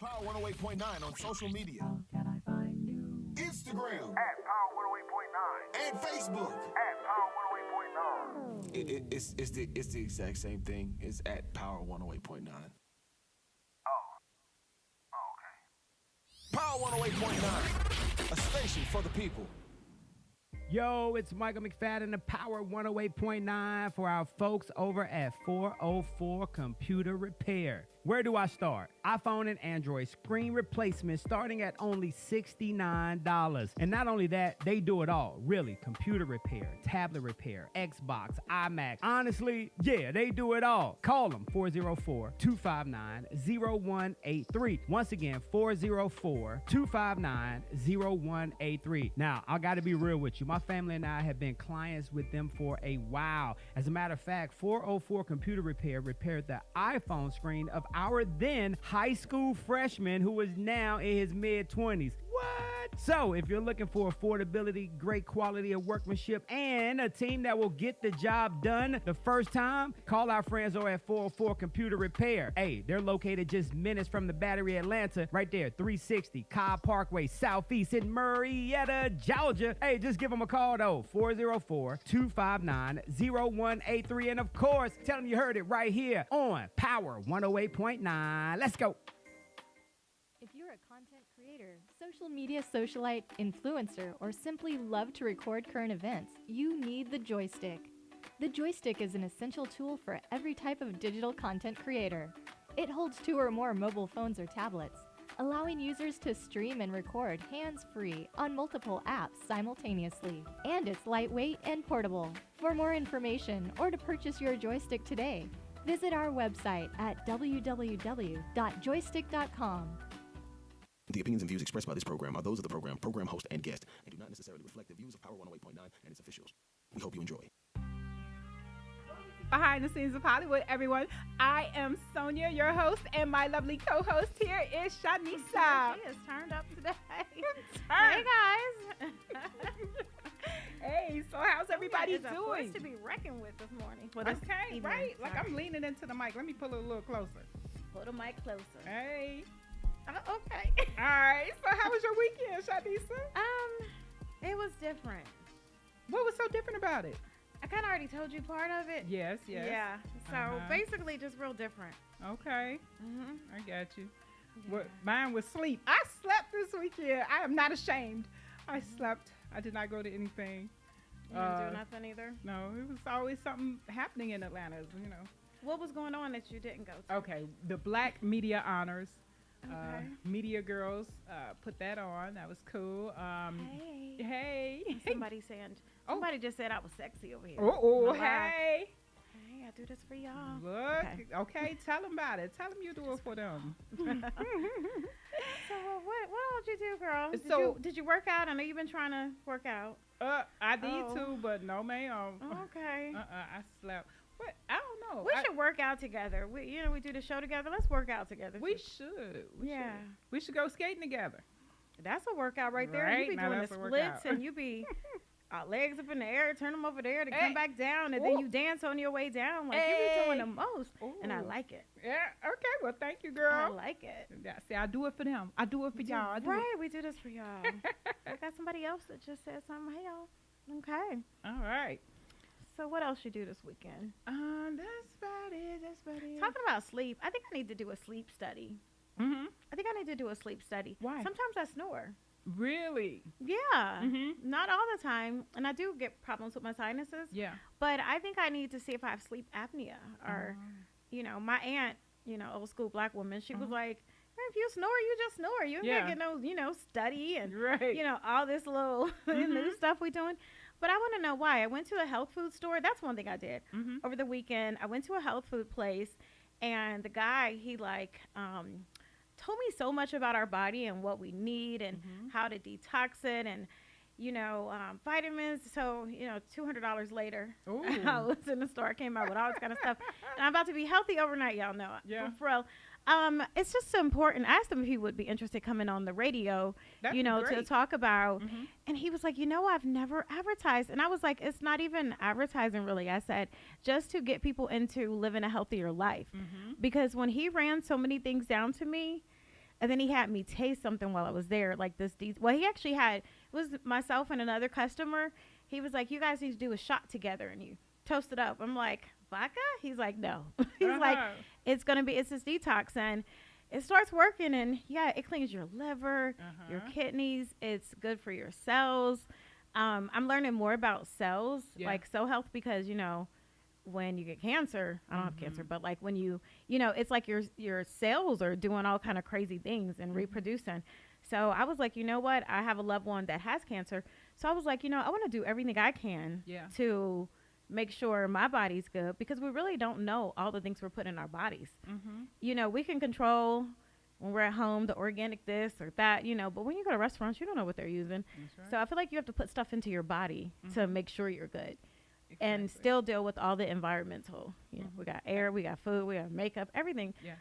Power 108.9 on social media. Instagram. At Power 108.9. And Facebook. At Power 108.9. It's the exact same thing. It's at Power 108.9. Okay. Power 108.9. A station for the people. Yo, it's Michael McFadden, the Power 108.9 for our folks over at 404 Computer Repair. Where do I start? iPhone and Android screen replacement starting at only $69. And not only that, they do it all. Really, computer repair, tablet repair, Xbox, iMac. Honestly, yeah, they do it all. Call them 404-259-0183. Once again, 404-259-0183. Now, I got to be real with you. My family and I have been clients with them for a while. As a matter of fact, 404 Computer Repair repaired the iPhone screen of our then high school freshman who is now in his mid-20s. What? So, if you're looking for affordability, great quality of workmanship, and a team that will get the job done the first time, call our friends over at 404 Computer Repair. Hey, they're located just minutes from the Battery, Atlanta, right there, 360 Cobb Parkway, Southeast in Marietta, Georgia. Hey, just give them a call, though, 404-259-0183. And, of course, tell them you heard it right here on Power 108.9. Let's go. If you're a content creator, social media socialite, influencer, or simply love to record current events, you need the Joystick. The Joystick is an essential tool for every type of digital content creator. It holds 2 or more mobile phones or tablets, allowing users to stream and record hands-free on multiple apps simultaneously. And it's lightweight and portable. For more information or to purchase your Joystick today, visit our website at www.joystick.com. The opinions and views expressed by this program are those of the program host, and guest, and do not necessarily reflect the views of Power 108.9 and its officials. We hope you enjoy. Behind the scenes of Hollywood, everyone. I am Sonia, your host, and my lovely co-host here is Shanisa. She is turned up today. Hey, guys. Hey, so how's everybody Sonia is a doing? force to be reckoned with this morning. Okay, right? Like I'm leaning into the mic. Let me pull it a little closer. Pull the mic closer. Hey. Okay. All right. So how was your weekend, Shanisa? It was different. What was so different about it? I kind of already told you part of it. Yes. Yeah. So basically, just real different. Okay. Mhm. I got you. Yeah. What, mine was sleep. I slept this weekend. I am not ashamed. I slept. I did not go to anything. You didn't do nothing either. No, it was always something happening in Atlanta, you know. What was going on that you didn't go to? Okay, the Black Media Honors. Okay. Media Girls put that on. That was cool. Hey. Somebody just said I was sexy over here. Oh, Not loud. hey. Hey, I do this for y'all. Look. Okay, tell them about it. Tell them you do it for them. So what else you do, girl? Did you work out? I know you've been trying to work out. I did too, but no, ma'am. Okay. I slept. But I don't know. We should work out together. We do the show together. Let's work out together. We should. Yeah. We should go skating together. That's a workout right there. Right? You be Now doing the that's a workout. splits and you be legs up in the air, turn them over there to come back down, and then you dance on your way down. Like you be doing the most. And I like it. Yeah. Okay. Well, thank you, girl. I like it. Yeah, see, I do it for them. I do it for y'all. We do this for y'all. We got somebody else that just said something. Hey, y'all. Okay. All right. So what else you do this weekend? That's about it. Talking about sleep, I think I need to do a sleep study. Mm-hmm. I think I need to do a sleep study. Why? Sometimes I snore. Really? Yeah. Mhm. Not all the time. And I do get problems with my sinuses. Yeah. But I think I need to see if I have sleep apnea. Or, my aunt, old school black woman, she was like, if you snore, you just snore. You ain't gonna get no, study and, all this little new stuff we doing. But I want to know why. I went to a health food store. That's one thing I did over the weekend. I went to a health food place, and the guy, he told me so much about our body and what we need and how to detox it and, vitamins. So, $200 later, I was in the store. I came out with all this kind of stuff. And I'm about to be healthy overnight, y'all know. Yeah. For real. It's just so important. I asked him if he would be interested coming on the radio, to talk about. And he was like, I've never advertised. And I was like, it's not even advertising really. I said, just to get people into living a healthier life. Because when he ran so many things down to me, And then he had me taste something while I was there, like this. Well, he actually had, it was myself and another customer. He was like, you guys need to do a shot together and you toast it up. I'm like, vodka? He's like, no. He's like, it's this detox. And it starts working. And yeah, it cleans your liver, your kidneys. It's good for your cells. I'm learning more about cells, like cell health, because, you know, when you get cancer, I don't have cancer, but like when you know, it's like your cells are doing all kind of crazy things and reproducing. So I was like, you know what? I have a loved one that has cancer. So I was like, you know, I want to do everything I can to make sure my body's good, because we really don't know all the things we're putting in our bodies. You know, we can control when we're at home, the organic this or that, you know, but when you go to restaurants, you don't know what they're using. Right. So I feel like you have to put stuff into your body to make sure you're good. Exactly. And still deal with all the environmental. You know, we got air, we got food, we got makeup, everything. Yeah,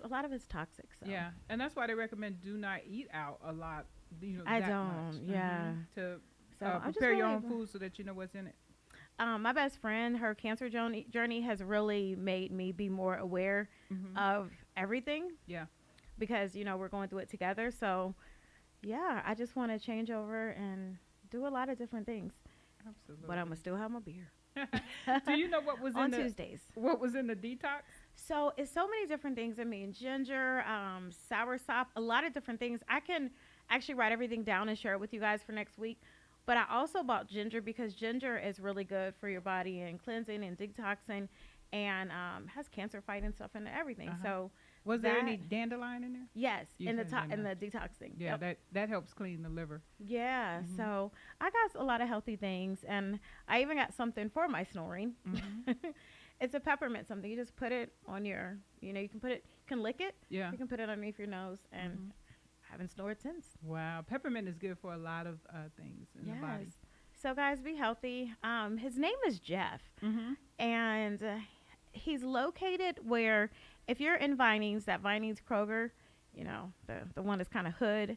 a lot of it's toxic. So. Yeah, and that's why they recommend do not eat out a lot. You know, I don't. Much. Yeah. To prepare your own food so that you know what's in it. My best friend, her cancer journey has really made me be more aware of everything. Yeah. Because, you know, we're going through it together. So, yeah, I just want to change over and do a lot of different things. Absolutely. But I'm going to still have my beer. Do you know what was on Tuesdays? What was in the detox? So it's so many different things. I mean, ginger, soursop, a lot of different things. I can actually write everything down and share it with you guys for next week. But I also bought ginger because ginger is really good for your body and cleansing and detoxing, and has cancer fighting stuff and everything. So was there any dandelion in there? Yes, in the detoxing. Yeah, that helps clean the liver. Yeah, so I got a lot of healthy things, and I even got something for my snoring. It's a peppermint something. You just put it on your, you know, you can lick it. Yeah. You can put it underneath your nose, and I haven't snored since. Wow, peppermint is good for a lot of things in the body. So guys, be healthy. His name is Jeff, and he's located where, if you're in Vinings, that Vinings Kroger, you know, the one that's kind of hood,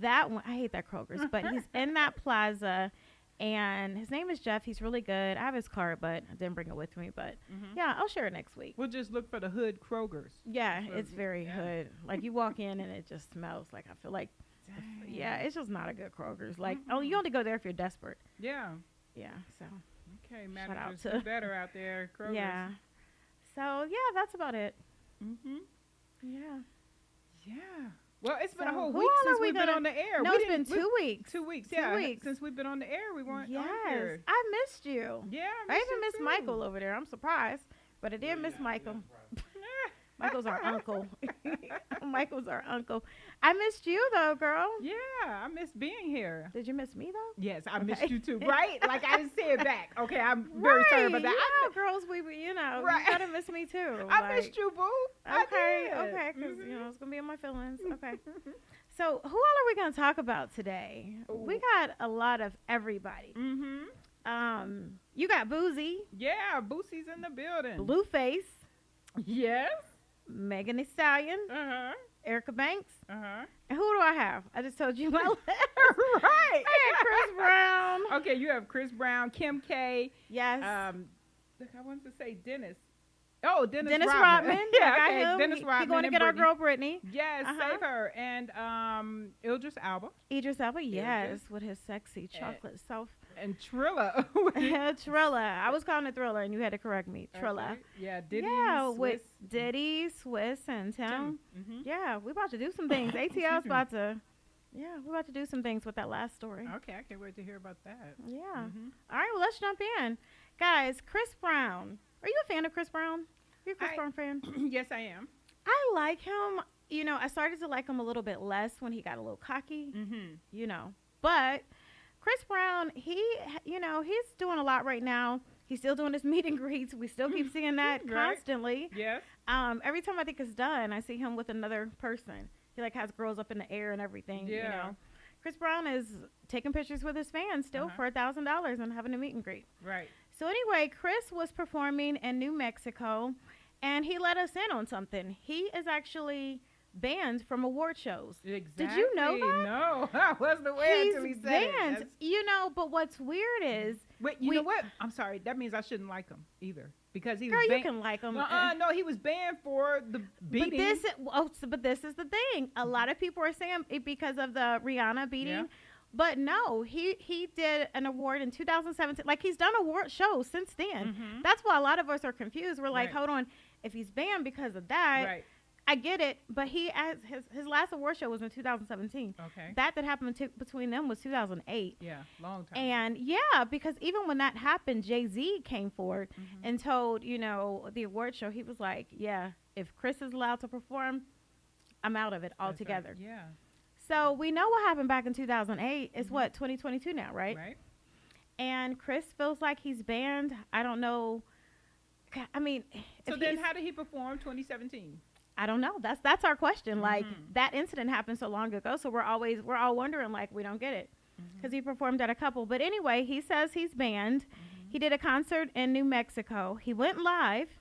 that one, I hate that Kroger's, but he's in that plaza, and his name is Jeff. He's really good. I have his card, but I didn't bring it with me, but yeah, I'll share it next week. We'll just look for the hood Kroger's. Yeah, it's very hood. Like, you walk in and it just smells like, I feel like, it's just not a good Kroger's. Like, oh, you only go there if you're desperate. Yeah. Yeah, so. Okay, managers do better out there, Kroger's. Yeah. So, yeah, that's about it. Yeah. Yeah. Well, it's been a whole week since we've been on the air. No, it's been 2 weeks. 2 weeks, yeah. 2 weeks. Since we've been on the air, we weren't on here. I missed you. Yeah, I even missed Michael over there. I'm surprised, but I did miss Michael. Michael's our uncle. Michael's our uncle. I missed you, though, girl. Yeah, I missed being here. Did you miss me, though? Yes, I missed you, too. Right? Like, I didn't say it back. Okay, I'm very sorry about that. You know, girls, you gotta miss me, too. I missed you, boo. Okay, because, you know, it's going to be in my feelings. Okay. So, who all are we going to talk about today? We got a lot of everybody. You got Boozy. Yeah, Boosie's in the building. Blueface. Yes. Megan Thee Stallion. Erica Banks. And who do I have? I just told you my list. Right. I got Chris Brown. Okay, you have Chris Brown, Kim K. Yes. Look, I wanted to say Dennis. Oh, Dennis Rodman. Yeah, okay. Dennis Rodman. He's going to get our girl Brittany. Yes, save her. And Idris Elba. Yes, with his sexy chocolate self. And Trilla. Trilla. I was calling it Thriller, and you had to correct me. Trilla. Okay. Yeah, Diddy, Swiss. With Diddy, Swiss, and Tim. Yeah, we're about to do some things. ATL's about to... Yeah, we're about to do some things with that last story. Okay, I can't wait to hear about that. Yeah. All right, well, let's jump in. Guys, Chris Brown. Are you a fan of Chris Brown? Are you a Chris Brown fan? Yes, I am. I like him. You know, I started to like him a little bit less when he got a little cocky, you know. But Chris Brown, he's doing a lot right now. He's still doing his meet and greets. We still keep seeing that constantly. Yes. Every time I think it's done, I see him with another person. He like has girls up in the air and everything. Yeah. You know, Chris Brown is taking pictures with his fans still for $1,000 and having a meet and greet. Right. So anyway, Chris was performing in New Mexico, and he let us in on something. He is actually banned from award shows. Exactly. Did you know that? No, I wasn't aware He's until he said banned. it. That's- You know, but what's weird is, Wait, you know what? I'm sorry. That means I shouldn't like him either because he girl, was you banned. can like him. No, he was banned for the beating. But this is the thing. A lot of people are saying it because of the Rihanna beating. Yeah. But no, he did an award in 2017. Like, he's done award shows since then. Mhm. That's why a lot of us are confused. We're like, Right. hold on, if he's banned because of that, Right. I get it. But his last award show was in 2017. Okay. That happened between them was 2008. Yeah, long time. And yeah, because even when that happened, Jay-Z came forward Mm-hmm. and told, the award show, he was like, yeah, if Chris is allowed to perform, I'm out of it That's right. altogether. Yeah. So we know what happened back in 2008. It's what, 2022 now, right? Right. And Chris feels like he's banned. I don't know. I mean, So if then, he's- how did he perform 2017? I don't know. That's our question. Like, Mhm. that incident happened so long ago, so we're all wondering, like, we don't get it because he performed at a couple. But anyway, he says he's banned. He did a concert in New Mexico. He went live,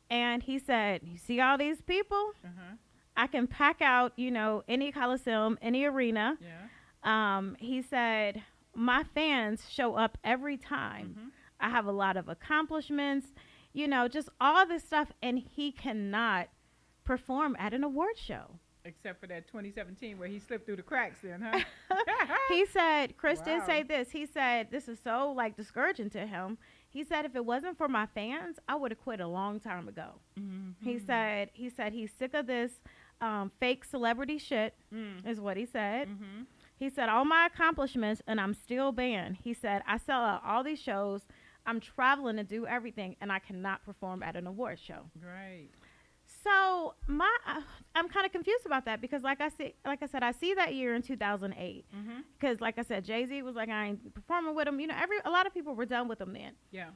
and he said, "You see all these people? Uh-huh. I can pack out, any coliseum, any arena." Yeah. He said, "My fans show up every time. Mhm. I have a lot of accomplishments, just all this stuff, and he cannot perform at an award show." Except for that 2017 where he slipped through the cracks then, huh? He said, Chris did Wow. say this. He said, this is so, like, discouraging to him. He said, if it wasn't for my fans, I would have quit a long time ago. Mm-hmm. He said he's sick of this fake celebrity shit, is what he said. Mm-hmm. He said, all my accomplishments, and I'm still banned. He said, I sell out all these shows. I'm traveling to do everything, and I cannot perform at an award show. Right. So I'm kind of confused about that because, like I said, I see that year in 2008. Mm-hmm. Because, like I said, Jay-Z was like, I ain't performing with him. A lot of people were done with him then. Yeah.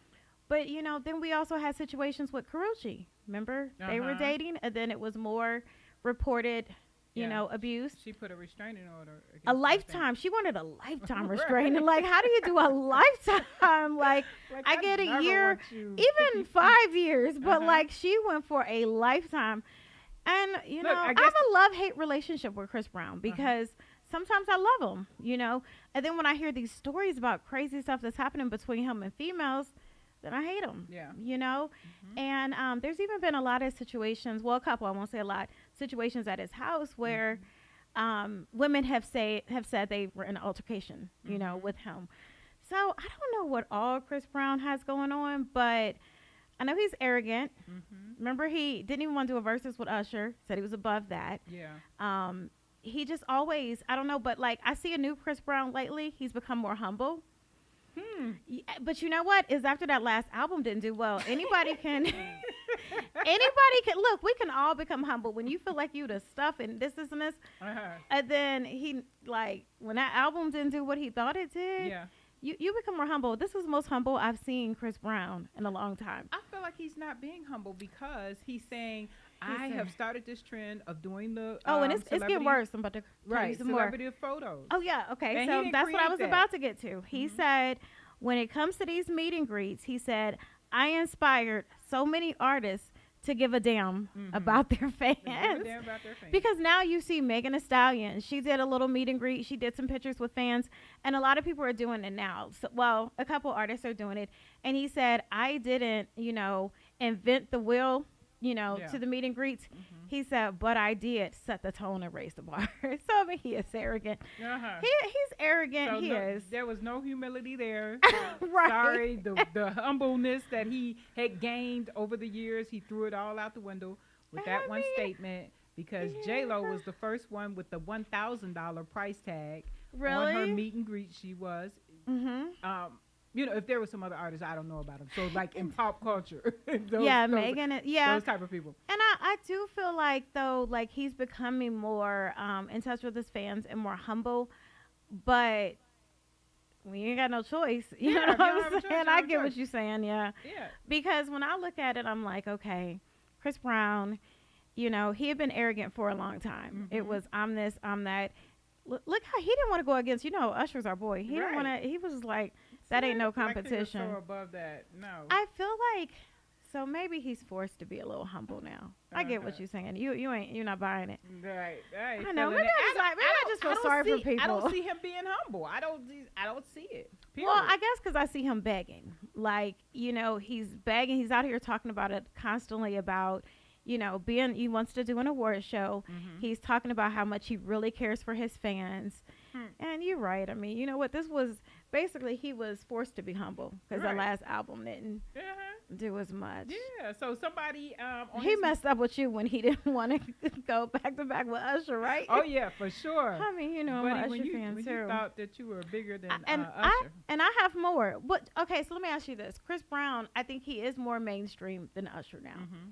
But, then we also had situations with Karrueche. Remember? They were Uh-huh. dating, and then it was more reported, Yeah. abuse. She put a restraining order. against A him, I lifetime. She wanted a lifetime restraining. Right. Like, how do you do a lifetime? Like, think. I get a never year, want you even 5 years, but Uh-huh. like, she went for a lifetime. And, Look, I I have guess a love-hate relationship with Chris Brown because sometimes I love him, and then when I hear these stories about crazy stuff that's happening between him and females, then I hate him. Yeah. And there's even been a lot of situations, well, a couple, I won't say a lot, situations at his house where women have said they were in an altercation, with him. So I don't know what all Chris Brown has going on, but I know he's arrogant. Remember, he didn't even want to do a versus with Usher, said he was above that. Yeah. He just always, I don't know, but like, I see a new Chris Brown lately. He's become more humble. But you know what? Is after that last album didn't do well. Anybody can look, we can all become humble when you feel like you the stuff and this and this. Uh-huh. And then when that album didn't do what he thought it did, Yeah. you become more humble. This is the most humble I've seen Chris Brown in a long time. I feel like he's not being humble because he's saying, I saying- have started this trend of doing the And it's getting celebrity- worse. I'm about to tell you Right, some more. celebrity photos. Oh yeah, okay. And he So didn't that's what I create was that. about to get to. He said when it comes to these meet and greets, he said, I inspired so many artists to give a damn about their fans. They give a damn about their fans. Because now you see Megan Thee Stallion. She did a little meet and greet. She did some pictures with fans. And a lot of people are doing it now. So, well, a couple artists are doing it. And he said, I didn't, invent the wheel, to the meet and greets. He said, but I did set the tone and raise the bar. So, I mean, he is arrogant. Uh-huh. He's arrogant. So He is. there was no humility there. Right. Sorry, the humbleness that he had gained over the years, he threw it all out the window with that one statement because J-Lo was the first one with the $1,000 price tag on her Really? meet and greet. She was. Mm-hmm. If there were some other artists, I don't know about them. So, like in pop culture, Megan. Yeah. those type of people. And I do feel like, though, like he's becoming more in touch with his fans and more humble. But we ain't got no choice. You know Yeah, what you don't I'm have a choice, saying? you I don't have a get what choice. you're saying, yeah. Yeah. Because when I look at it, I'm like, okay, Chris Brown, he had been arrogant for a long time. It was, I'm this, I'm that. Look how he didn't want to go against, Usher's our boy. He didn't want to, he was just like, that ain't no Like he was competition. so above that. No. I feel like So maybe he's forced to be a little humble now. I get what you're saying. You're not buying it. Right. I know. Maybe I just feel sorry for people. I don't see him being humble. I don't see it. Period. Well, I guess because I see him begging. Like, he's begging. He's out here talking about it constantly about, he wants to do an award show. Mm-hmm. He's talking about how much he really cares for his fans. And you're right. I mean, you know what? This was basically he was forced to be humble because the last album didn't do as much. Yeah. So somebody he messed up with you when he didn't want to go back to back with Usher, right? Oh yeah, for sure. I mean, I'm an Usher fan too. You thought that you were bigger than and Usher. I have more. But okay, so let me ask you this: Chris Brown, I think he is more mainstream than Usher now. Mm-hmm.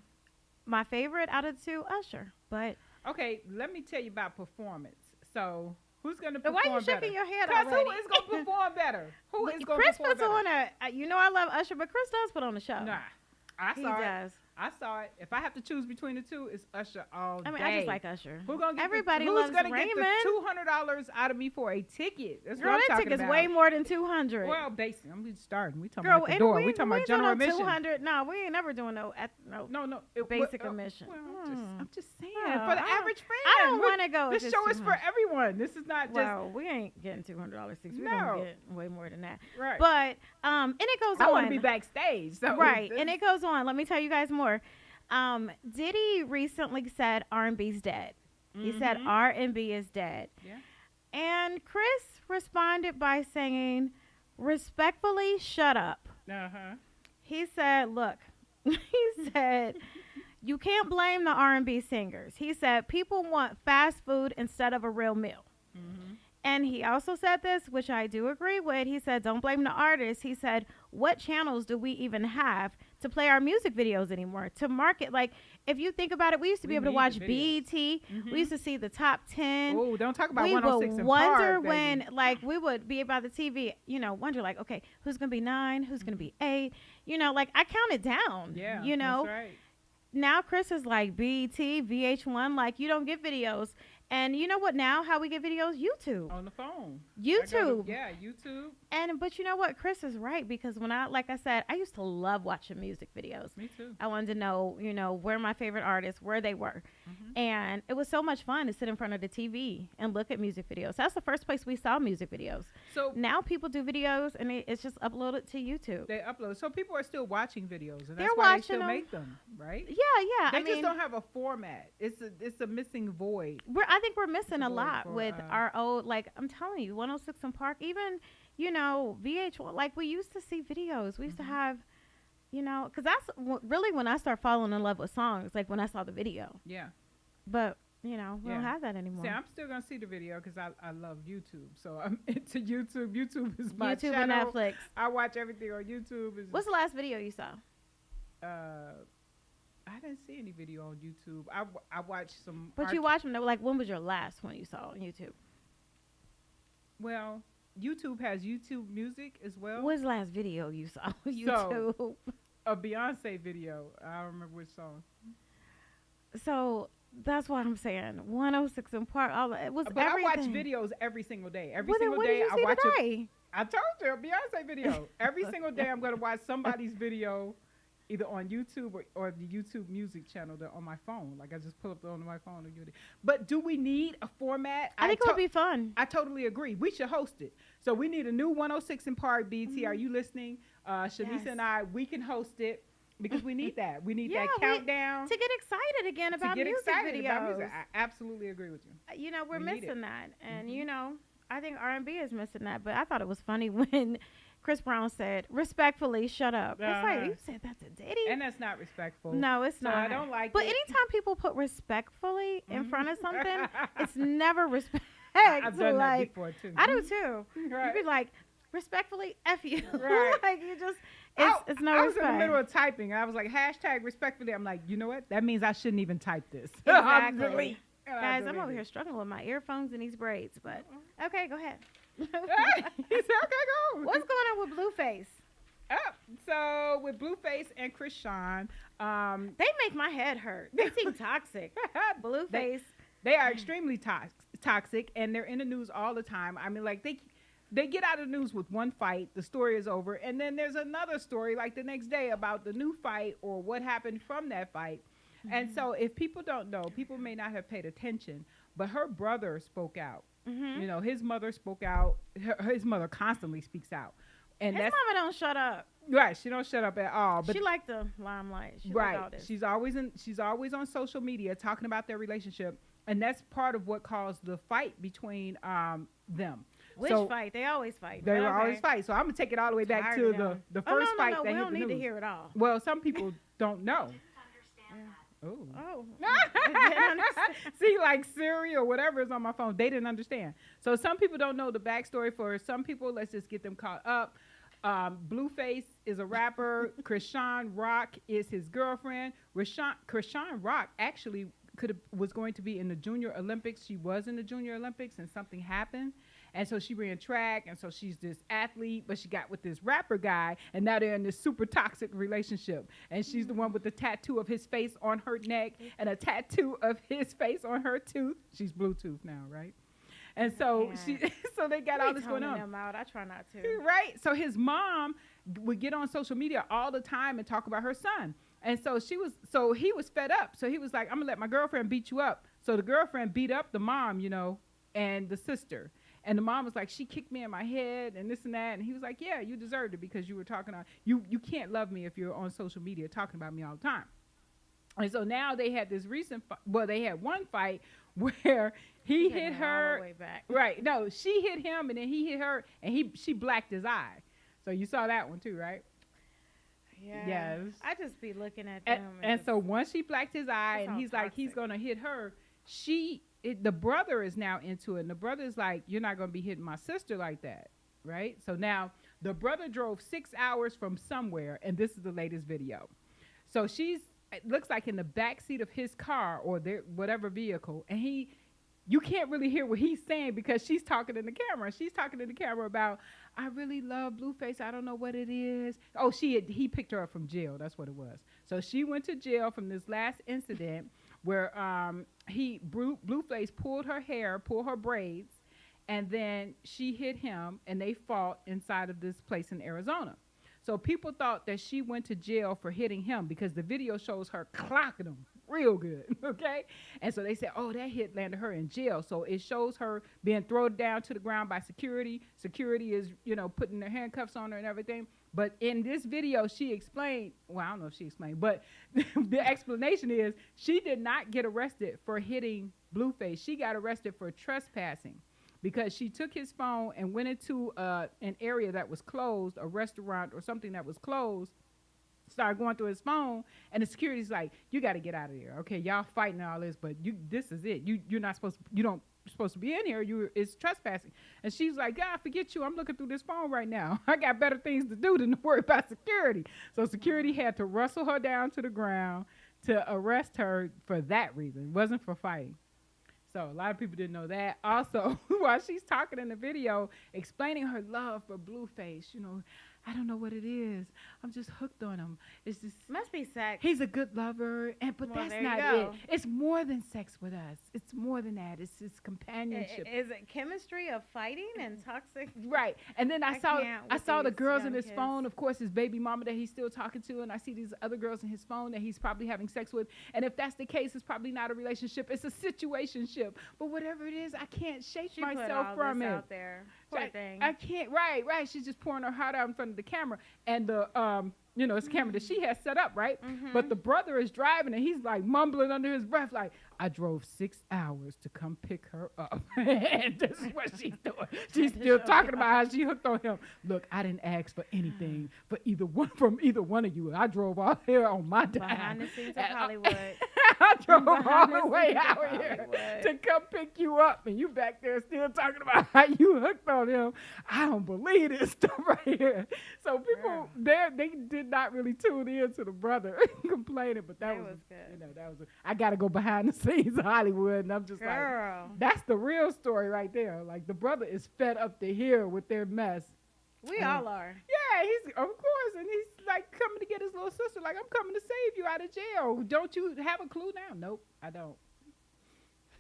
My favorite out of the two, Usher. But okay, let me tell you about performance. So. Who's going to perform better? Why are you shaking your head already? Because who is going to perform better? Who is going to Chris perform better? Chris puts on I love Usher, but Chris does put on the show. Nah. He does. I saw it. If I have to choose between the two, it's Usher all day. I mean, I just like Usher. Who's going to get who's going to get the $200 out of me for a ticket? That's Girl, what I'm that talking ticket's about. way more than $200. Well, basically, I'm just starting. We talking about the door. We talking about general admission. $200. No, we ain't never doing no basic admission. Well, I'm just saying for the average fan. I don't want to go. This show is for everyone. This is not just. Well, we ain't getting $200 seats. We gonna get way more than that. Right. But and it goes on. I want to be backstage. So right, and it goes on. Let me tell you guys more. Diddy recently said R&B's dead. He said R&B is dead. Yeah. And Chris responded by saying, respectfully, shut up. Uh-huh. He said, look, you can't blame the R&B singers. He said, people want fast food instead of a real meal. Mm-hmm. And he also said this, which I do agree with. He said, don't blame the artists. He said, what channels do we even have to play our music videos anymore? To market, like, if you think about it, we used to be able to watch BET. Mm-hmm. We used to see the top 10. Oh, don't talk about 106 and Park. We would wonder when, like, we would be by the TV, wonder, like, okay, who's going to be 9? Who's going to be 8? Like, I counted down. Yeah, that's right. Now Chris is like, BET, VH1, like, you don't get videos. And you know what now? How we get videos? YouTube. On the phone. YouTube. YouTube. But you know what? Chris is right because like I said, I used to love watching music videos. Me too. I wanted to know, where my favorite artists, where they were. Mm-hmm. And it was so much fun to sit in front of the TV and look at music videos. That's the first place we saw music videos. So now people do videos and it's just uploaded to YouTube. They upload. So people are still watching videos and that's they're why watching they still them. make them, right? Yeah. They just don't have a format. It's a missing void. I think we're missing a lot with our old, like, I'm telling you, 106 and Park, even, VH1, like, we used to see videos. We used to have, because that's really when I start falling in love with songs, like when I saw the video. Yeah. But, we don't have that anymore. See, I'm still going to see the video because I love YouTube. So I'm into YouTube. YouTube is my YouTube channel. and Netflix. I watch everything on YouTube. What's the last video you saw? I didn't see any video on YouTube. I watched some. But you watched them. Like, when was your last one you saw on YouTube? Well, YouTube has YouTube Music as well. What's the last video you saw on YouTube? So, a Beyonce video. I don't remember which song. So that's what I'm saying. 106 and Park. It was but everything. I watch videos every single day. Every single what day did you I see watch today? I told you a Beyonce video. Every single day I'm going to watch somebody's video. Either on YouTube or the YouTube Music channel on my phone. Like, I just pull up on my phone and do it. But do we need a format? I think it would be fun. I totally agree. We should host it. So we need a new 106 and Park BT. Mm-hmm. Are you listening? Shalisa and I, we can host it because we need that. We need that countdown. To get excited again about music videos. About music. I absolutely agree with you. We're missing that. And, I think R&B is missing that. But I thought it was funny when Chris Brown said, respectfully, shut up. It's like, you said that to Diddy? And that's not respectful. No, it's not. I don't like But it. anytime people put respectfully in front of something, it's never respect. I've done that before, too. I do, too. Right. You'd be like, respectfully, F you. Right. Like, you just, it's no respect. I was in the middle of typing. I was like, hashtag respectfully. I'm like, you know what? That means I shouldn't even type this. Exactly. Guys, I'm over here struggling with my earphones and these braids, but okay, go ahead. He said, okay, go. What's going on with Blueface? So with Blueface and Chris Sean, they make my head hurt. They seem toxic. Blueface. They are extremely toxic, and they're in the news all the time. I mean, like they get out of the news with one fight, the story is over, and then there's another story like the next day about the new fight or what happened from that fight. And so if people don't know, people may not have paid attention, but her brother spoke out. You know, his mother spoke out. His mother constantly speaks out. And his mama don't shut up. Right, she don't shut up at all. But she like the limelight. She right, like all this. she's always on social media talking about their relationship, and that's part of what caused the fight between them. Which fight? They always fight. They always fight. So I'm gonna take it all the way back to the first fight. No, that we hit don't the need to news. hear it all. Well, some people don't know. Oh. See, like Siri or whatever is on my phone, they didn't understand. So some people don't know the backstory. For some people, let's just get them caught up. Blueface is a rapper. Krishan Rock is his girlfriend. Krishan Rock actually was going to be in the Junior Olympics. She was in the Junior Olympics, and something happened. And so she ran track, and so she's this athlete, but she got with this rapper guy, and now they're in this super toxic relationship. And she's the one with the tattoo of his face on her neck and a tattoo of his face on her tooth. She's Bluetooth now, right? And so so they got all this going on. Them out. I try not to. Right. So his mom would get on social media all the time and talk about her son. And so he was fed up. So he was like, I'm gonna let my girlfriend beat you up. So the girlfriend beat up the mom, you know, and the sister. And the mom was like, she kicked me in my head and this and that. And he was like, yeah, you deserved it because you were talking on, you can't love me if you're on social media talking about me all the time. And so now they had this they had one fight where he hit her. All the way back. Right. No, she hit him and then he hit her and she blacked his eye. So you saw that one too, right? Yeah. Yes. I just be looking at them. And so once she blacked his eye and he's like, he's going to hit her, the brother is now into it. And the brother is like, you're not going to be hitting my sister like that. Right. So now the brother drove 6 hours from somewhere. And this is the latest video. So it looks like in the back seat of his car or whatever vehicle. And you can't really hear what he's saying because she's talking in the camera. She's talking in the camera about, I really love Blueface. I don't know what it is. Oh, he picked her up from jail. That's what it was. So she went to jail from this last incident where Blueface pulled her braids, and then she hit him, and they fought inside of this place in Arizona. So people thought that she went to jail for hitting him because the video shows her clocking him real good, okay? And so they said, oh, that hit landed her in jail. So it shows her being thrown down to the ground by security. Security is, putting their handcuffs on her and everything. But in this video, she explained, well, I don't know if she explained, but the explanation is she did not get arrested for hitting Blueface. She got arrested for trespassing because she took his phone and went into an area that was closed, a restaurant or something that was closed, started going through his phone, and the security's like, you got to get out of here. Okay, y'all fighting all this, but this is it. You're not supposed to, you don't supposed to be in here. It's trespassing. And she's like, God, forget you. I'm looking through this phone right now. I got better things to do than to worry about security. So security had to wrestle her down to the ground to arrest her for that reason. It wasn't for fighting. So a lot of people didn't know that. Also, while she's talking in the video, explaining her love for Blueface, I don't know what it is. I'm just hooked on him. It's just must be sex. He's a good lover, but that's not it. It's more than sex with us. It's more than that. It's companionship. Is it chemistry of fighting and toxic? Right. And then I saw the girls in his phone. Of course, his baby mama that he's still talking to, and I see these other girls in his phone that he's probably having sex with. And if that's the case, it's probably not a relationship. It's a situationship. But whatever it is, I can't shake myself from it. Out there. Poor thing. I can't. Right. She's just pouring her heart out in front of the camera, and the it's a camera that she has set up, right? Mm-hmm. But the brother is driving, and he's like mumbling under his breath, like, I drove 6 hours to come pick her up. And this is what she's doing. She's still talking about how she hooked on him. Look, I didn't ask for anything from either one of you. I drove all here on my dime. Behind the scenes of Hollywood. I drove all the way out here to come pick you up, and you back there still talking about how you hooked on him. I don't believe this stuff right here. So people they did not really tune in to the brother complaining, but that was good. I got to go behind the scenes of Hollywood, and I'm just like, that's the real story right there. Like, the brother is fed up to here with their mess. We all are. Yeah, he's, of course, and he's like coming to get his little sister, like, I'm coming to save you out of jail. Don't you have a clue now? Nope, I don't.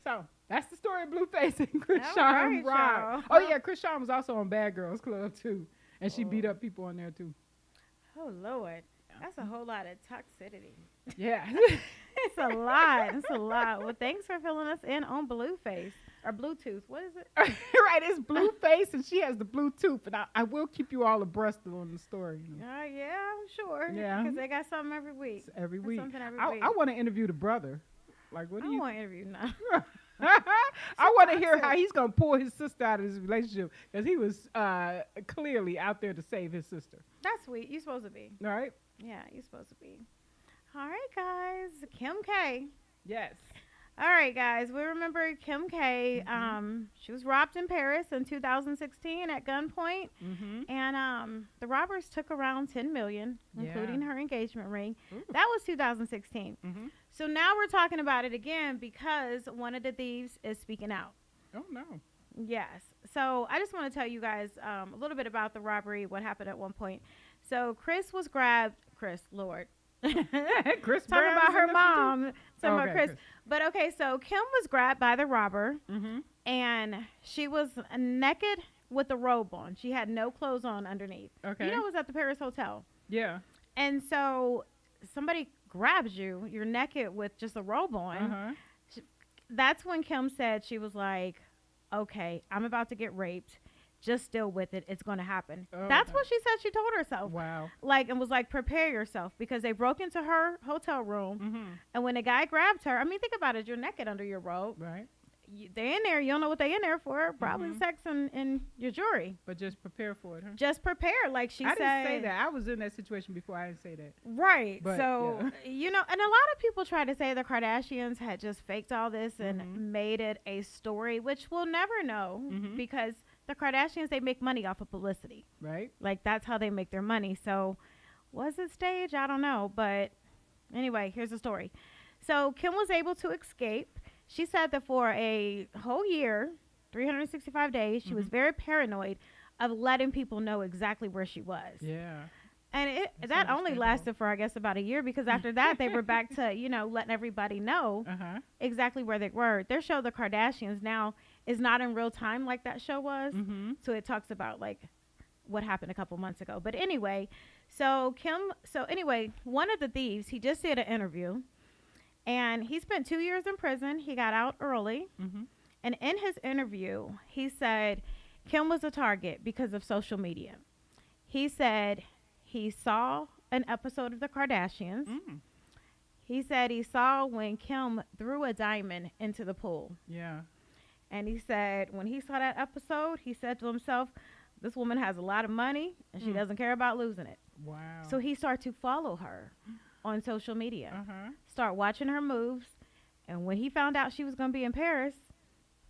So that's the story of Blueface and Krishan right, Rock. y'all. Oh yeah, Krishan was also on Bad Girls Club too, and she beat up people on there too. Oh Lord, that's a whole lot of toxicity. Yeah. It's a lot. It's a lot. Well, thanks for filling us in on Blueface or Bluetooth. What is it? Right, it's Blueface, and she has the Bluetooth, and I will keep you all abreast on the story. You know. Yeah, I'm sure. Yeah. Because they got something every week. Every week. Something every I week. want to interview the brother. Like, what I do you? want to interview now. I want to hear how he's gonna pull his sister out of this relationship, because he was clearly out there to save his sister. That's sweet. You're supposed to be. All right. Yeah, you're supposed to be. All right, guys. Kim K. Yes. All right, guys. We remember Kim K. She was robbed in Paris in 2016 at gunpoint, and the robbers took around $10 million, including her engagement ring. Ooh. That was 2016. So now we're talking about it again because one of the thieves is speaking out. Oh no. Yes. So I just want to tell you guys a little bit about the robbery, what happened at one point. So Chris was grabbed. Lord. Chris Talking Brown's about in her this one, too? mom. Talking about Okay, Chris. But okay, so Kim was grabbed by the robber, Mm-hmm. and she was naked with a robe on. She had no clothes on underneath. Okay. You know, it was at the Paris Hotel. Yeah. And so somebody grabs you. You're naked with just a robe on. Uh-huh. That's when Kim said, she was like, okay, I'm about to get raped. Just deal with it. It's going to happen. Oh, That's wow. what she said she told herself. Wow. Like, and was like, prepare yourself, because they broke into her hotel room. Mm-hmm. And when the guy grabbed her, I mean, think about it. You're naked under your robe. Right. They're in there. You don't know what they're in there for. Probably sex and your jewelry. But just prepare for it, huh? Just prepare. Like she I said. didn't say that. I was in that situation before. I didn't say that. Right. But, So, you know, and a lot of people try to say the Kardashians had just faked all this and made it a story, which we'll never know because the Kardashians, they make money off of publicity. Right. Like, that's how they make their money. So, was it staged? I don't know. But anyway, here's the story. So, Kim was able to escape. She said that for a whole year, 365 days, she was very paranoid of letting people know exactly where she was. Yeah. And That's that only understandable. lasted for, I guess, about a year, because after that, they were back to, you know, letting everybody know Uh-huh. exactly where they were. Their show, The Kardashians, now is not in real time like that show was. Mm-hmm. So it talks about, like, what happened a couple months ago. But anyway, one of the thieves, he just did an interview, and he spent 2 years in prison. He got out early. Mm-hmm. And in his interview, he said Kim was a target because of social media. He said he saw an episode of The Kardashians. Mm. He said he saw when Kim threw a diamond into the pool. Yeah. And he said when he saw that episode, he said to himself, this woman has a lot of money and she doesn't care about losing it. Wow. So he started to follow her on social media, Uh-huh. start watching her moves. And when he found out she was going to be in Paris,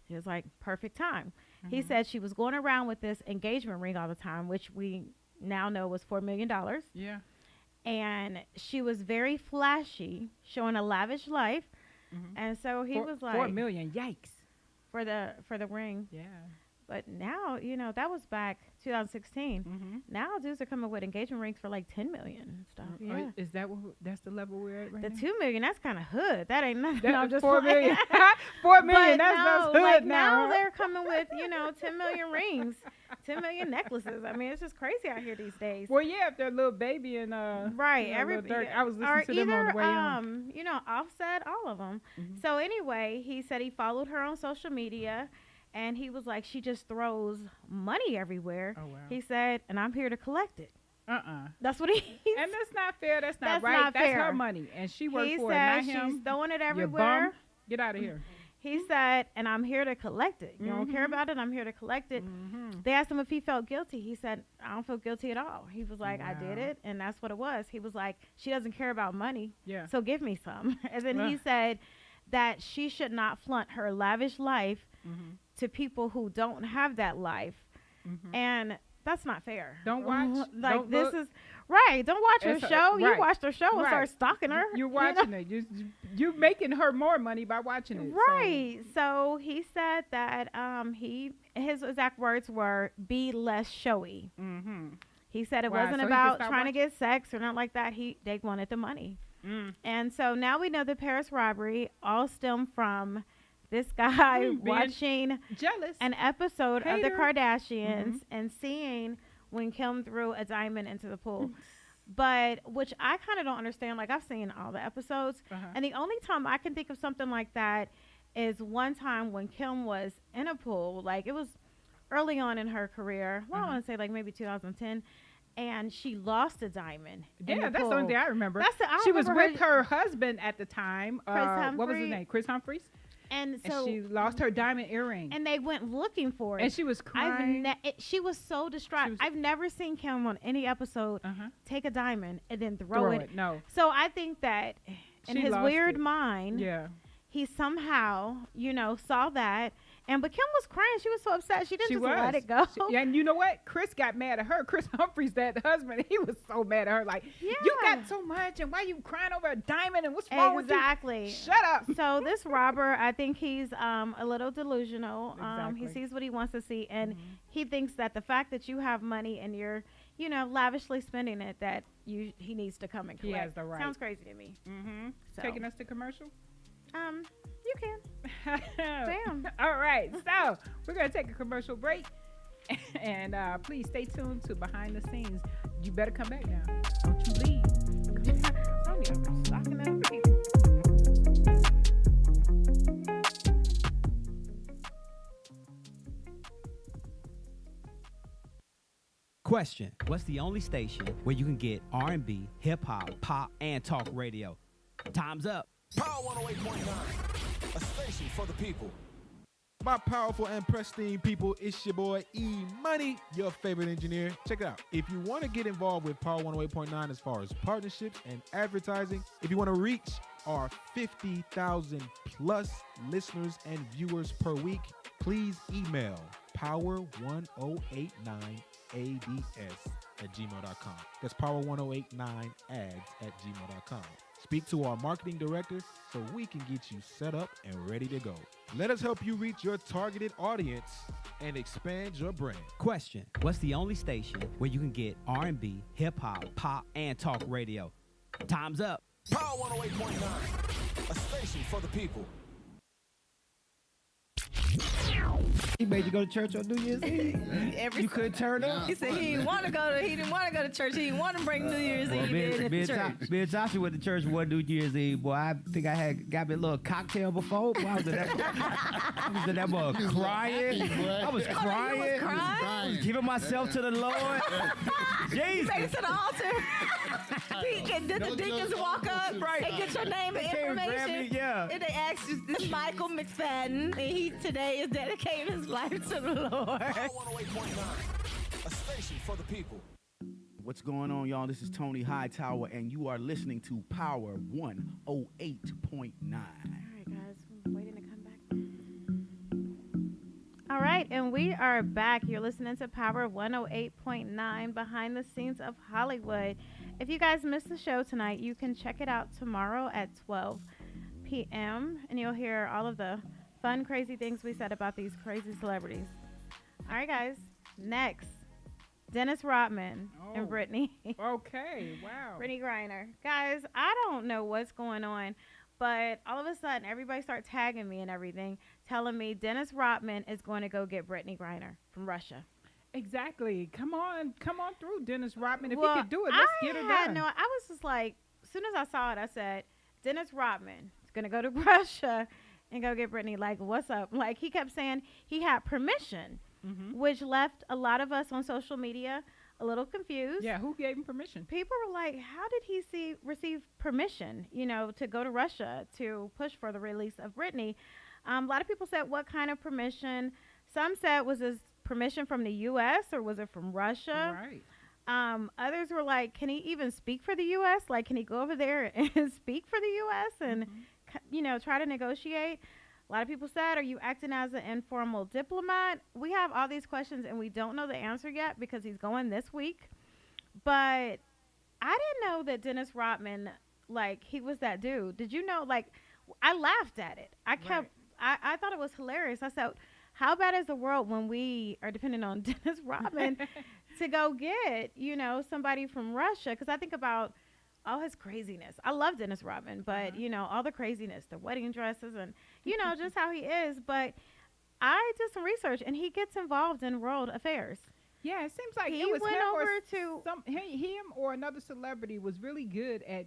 it was like perfect time. He said she was going around with this engagement ring all the time, which we now know was $4 million. Yeah. And she was very flashy, showing a lavish life. And so he was like, $4 million. Yikes. for the ring. Yeah. But now, you know, that was back 2016. Mm-hmm. Now dudes are coming with engagement rings for like 10 million and stuff. Yeah. Is that that's the level we're at right The now? 2 million, that's kind of hood. That ain't nothing. That No, I'm was just 4 playing. million. 4 million. But That's no, hood like now. now they're coming with, you know, 10 million rings, 10 million necklaces. I mean, it's just crazy out here these days. Well, yeah, if they're little baby and Right, you know, every Lil Durk. I was or listening to them on either, the way on. you know, Offset, all of them. So anyway, he said he followed her on social media, and he was like, she just throws money everywhere. Oh wow. He said, and I'm here to collect it. That's what he. And that's not fair. That's not That's right. not that's fair. her money, and she worked He for it, said not she's him. throwing it You everywhere. bum. Get out of here. He said, and I'm here to collect it. You don't care about it. I'm here to collect it. They asked him if he felt guilty. He said, I don't feel guilty at all. He was like, I did Wow. it. And that's what it was. He was like, she doesn't care about money. Yeah. So give me some. And then he said that she should not flaunt her lavish life to people who don't have that life. And that's not fair. Don't watch. Like, don't this look. is right. Don't watch her It's show. You right. watched her show and Right. start stalking her. You're you know? watching it. You're making her more money by watching it. Right. So he said that his exact words were, be less showy. Mm-hmm. He said it Wow, wasn't so he could about stop trying to watching? get sex or nothing like that. They wanted the money. And so now we know the Paris robbery all stemmed from this guy Being watching jealous an episode of the Hater. Kardashians and seeing when Kim threw a diamond into the pool. But which I kind of don't understand. Like, I've seen all the episodes, and the only time I can think of something like that is one time when Kim was in a pool. Like, it was early on in her career. Well, I want to say like maybe 2010. And she lost a diamond. Yeah, that's the only thing I remember. I she was remember with her husband at the time. What was his name? Chris Humphries. And And so she lost her diamond earring. and they went looking for it. And she was crying. She was so distraught. I've never seen Kim on any episode take a diamond and then throw it. No. So I think that in She his lost weird it. mind, Yeah. he somehow, saw that. But Kim was crying. She was so upset. She didn't just let it go. And you know what? Chris got mad at her. Chris Humphries, that husband, he was so mad at her. Like, you got so much, and why you crying over a diamond, and what's wrong with you? Exactly. Shut up. So this Robert, I think he's a little delusional. He Exactly. sees what he wants to see, and he thinks that the fact that you have money and you're, lavishly spending it, that he needs to come and collect. He has the right. Sounds crazy to me. So. Taking us to commercial? You can. Damn. All right. So we're going to take a commercial break. And please stay tuned to Behind the Scenes. You better come back now. Don't you leave. I'm stocking up people. Question: what's the only station where you can get R&B, hip hop, pop, and talk radio? Time's up. Power 108.9, a station for the people. My powerful and pristine people, it's your boy E-Money, your favorite engineer. Check it out. If you want to get involved with Power 108.9 as far as partnerships and advertising, if you want to reach our 50,000 plus listeners and viewers per week, please email power1089ads@gmail.com. That's power1089ads@gmail.com. Speak to our marketing director so we can get you set up and ready to go. Let us help you reach your targeted audience and expand your brand. Question: what's the only station where you can get R&B, hip hop, pop, and talk radio? Time's up. Power 108.9, a station for the people. He made you go to church on New Year's Eve. You couldn't turn up. He said he didn't want to go to church. He didn't want to bring New Year's Eve in at the church. Me and Joshua went to church one New Year's Eve. Boy, I think I got me a little cocktail before. Boy, I was in that boy crying. I was crying. I was giving myself to the Lord. Jesus. Take it to the altar. Did the deacons walk up and get your name and information? Yeah. And they asked you, this Michael McFadden, and he today is dedicating his life to the Lord. Power 108.9, a station for the people. What's going on, y'all? This is Tony Hightower, and you are listening to Power 108.9. All right, guys. I'm waiting to come back. All right, and we are back. You're listening to Power 108.9, Behind the Scenes of Hollywood. If you guys missed the show tonight, you can check it out tomorrow at 12 p.m., and you'll hear all of the fun, crazy things we said about these crazy celebrities. All right, guys. Next, Dennis Rodman and Brittany. Okay, wow. Brittany Griner. Guys, I don't know what's going on, but all of a sudden, everybody started tagging me and everything, telling me Dennis Rodman is going to go get Brittany Griner from Russia. Exactly. Come on through, Dennis Rodman. If he could do it, let's get it done. No, I was just like, as soon as I saw it, I said, Dennis Rodman is going to go to Russia and go get Brittany. Like, what's up? Like, he kept saying he had permission, which left a lot of us on social media a little confused. Yeah, who gave him permission? People were like, how did he receive permission, to go to Russia to push for the release of Brittany? A lot of people said, what kind of permission? Some said, was this permission from the U.S. or was it from Russia? Right. Others were like, can he even speak for the U.S.? Like, can he go over there and speak for the U.S. and, try to negotiate? A lot of people said, are you acting as an informal diplomat? We have all these questions, and we don't know the answer yet because he's going this week. But I didn't know that Dennis Rodman, he was that dude. Did you know, I laughed at it. I thought it was hilarious. I said, how bad is the world when we are dependent on Dennis Rodman to go get, somebody from Russia? Because I think about all his craziness. I love Dennis Rodman, but you know, all the craziness, the wedding dresses, and you know, just how he is. But I did some research, and he gets involved in world affairs. Yeah, it seems like he it was went him over or to him or another celebrity was really good at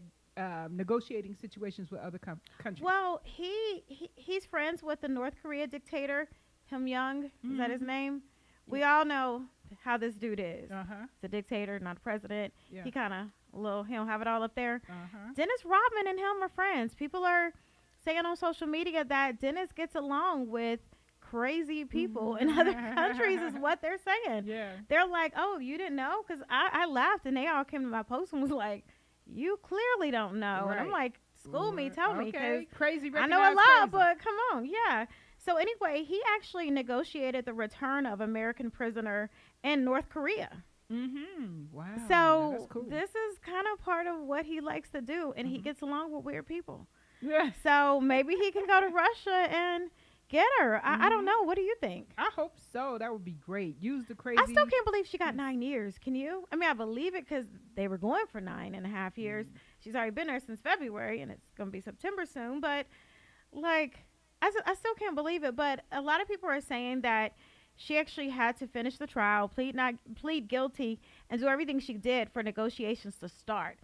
negotiating situations with other countries. Well, he's friends with the North Korea dictator Kim Jong. Is that his name? We all know how this dude is. He's a dictator, not a president. Yeah. He kind of he don't have it all up there. Uh-huh. Dennis Rodman and him are friends. People are saying on social media that Dennis gets along with crazy people in other countries is what they're saying. Yeah. They're like, oh, you didn't know? Because I laughed, and they all came to my post and was like, you clearly don't know. And I'm like, school me, tell me. Because crazy. I know a lot, but come on. Yeah. So anyway, he actually negotiated the return of American prisoner in North Korea. Wow. So that's cool. this is kind of part of what he likes to do, and he gets along with weird people. Yeah. So maybe he can go to Russia and get her. I don't know. What do you think? I hope so. That would be great. Use the crazy. I still can't believe she got 9 years. Can you? I mean, I believe it because they were going for 9.5 years. She's already been there since February, and it's going to be September soon. But, like, I still can't believe it. But a lot of people are saying that she actually had to finish the trial, plead guilty, and do everything she did for negotiations to start.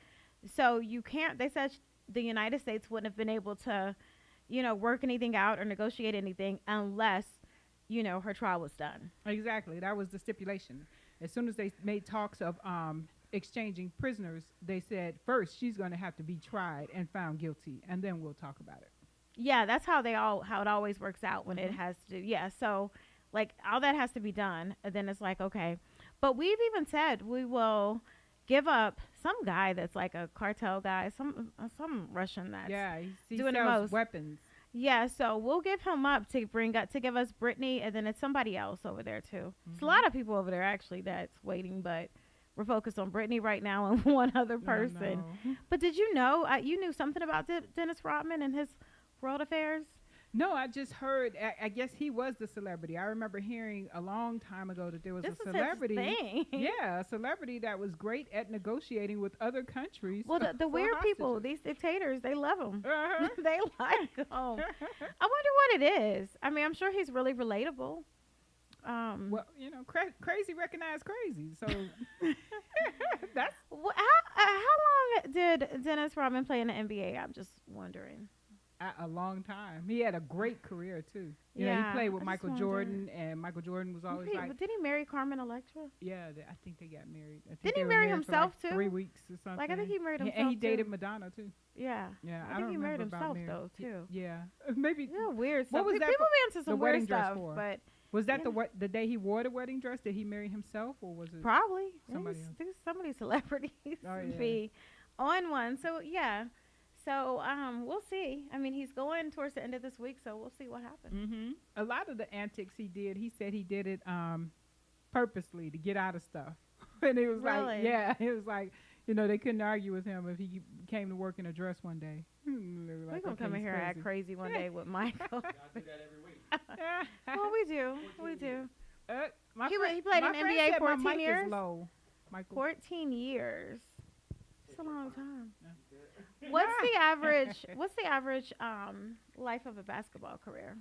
So you can't. They said the United States wouldn't have been able to, you know, work anything out or negotiate anything unless, you know, her trial was done. Exactly. That was the stipulation. As soon as they made talks of exchanging prisoners, they said first she's going to have to be tried and found guilty, and then we'll talk about it. Yeah, that's how it always works out when it has to. Yeah, so like all that has to be done, and then it's like, okay. But we've even said we will give up some guy that's like a cartel guy, some Russian that's he doing the sells most weapons. Yeah, so we'll give him up to give us Brittany, and then it's somebody else over there too. It's a lot of people over there actually that's waiting, but we're focused on Brittany right now and one other person. But did you know you knew something about Dennis Rodman and his world affairs? No, I just heard. I guess he was the celebrity. I remember hearing a long time ago that there was a celebrity. Yeah, a celebrity that was great at negotiating with other countries. Well, the weird people, these dictators, they love him. They like him. I wonder what it is. I mean, I'm sure he's really relatable. Well, you know, crazy recognize crazy. So that's. How long did Dennis Rodman play in the NBA? I'm just wondering. A long time. He had a great career too. You know, he played with Michael Jordan, and Michael Jordan was always like. Did he marry Carmen Electra? Yeah, I think they got married. Didn't he marry himself for like too? 3 weeks or something. Like I think he married himself. And he dated Madonna too. Yeah. Yeah, I think he married himself though too. Yeah, maybe. Yeah, weird stuff. What was that? People be into some weird stuff, for? but. Was that the day he wore the wedding dress? Did he marry himself, or was it probably somebody else? Somebody celebrities be on one? So yeah, so we'll see. I mean, he's going towards the end of this week, so we'll see what happens. A lot of the antics he did, he said he did it purposely to get out of stuff, and it was like, it was like, you know, they couldn't argue with him if he came to work in a dress one day. We're gonna come in here and act crazy one day with Michael. Y'all do that every week. Well, we do. He played my in friend NBA said 14 my mic years. Is low, Michael. 14 years. It's a long time. What's the average life of a basketball career?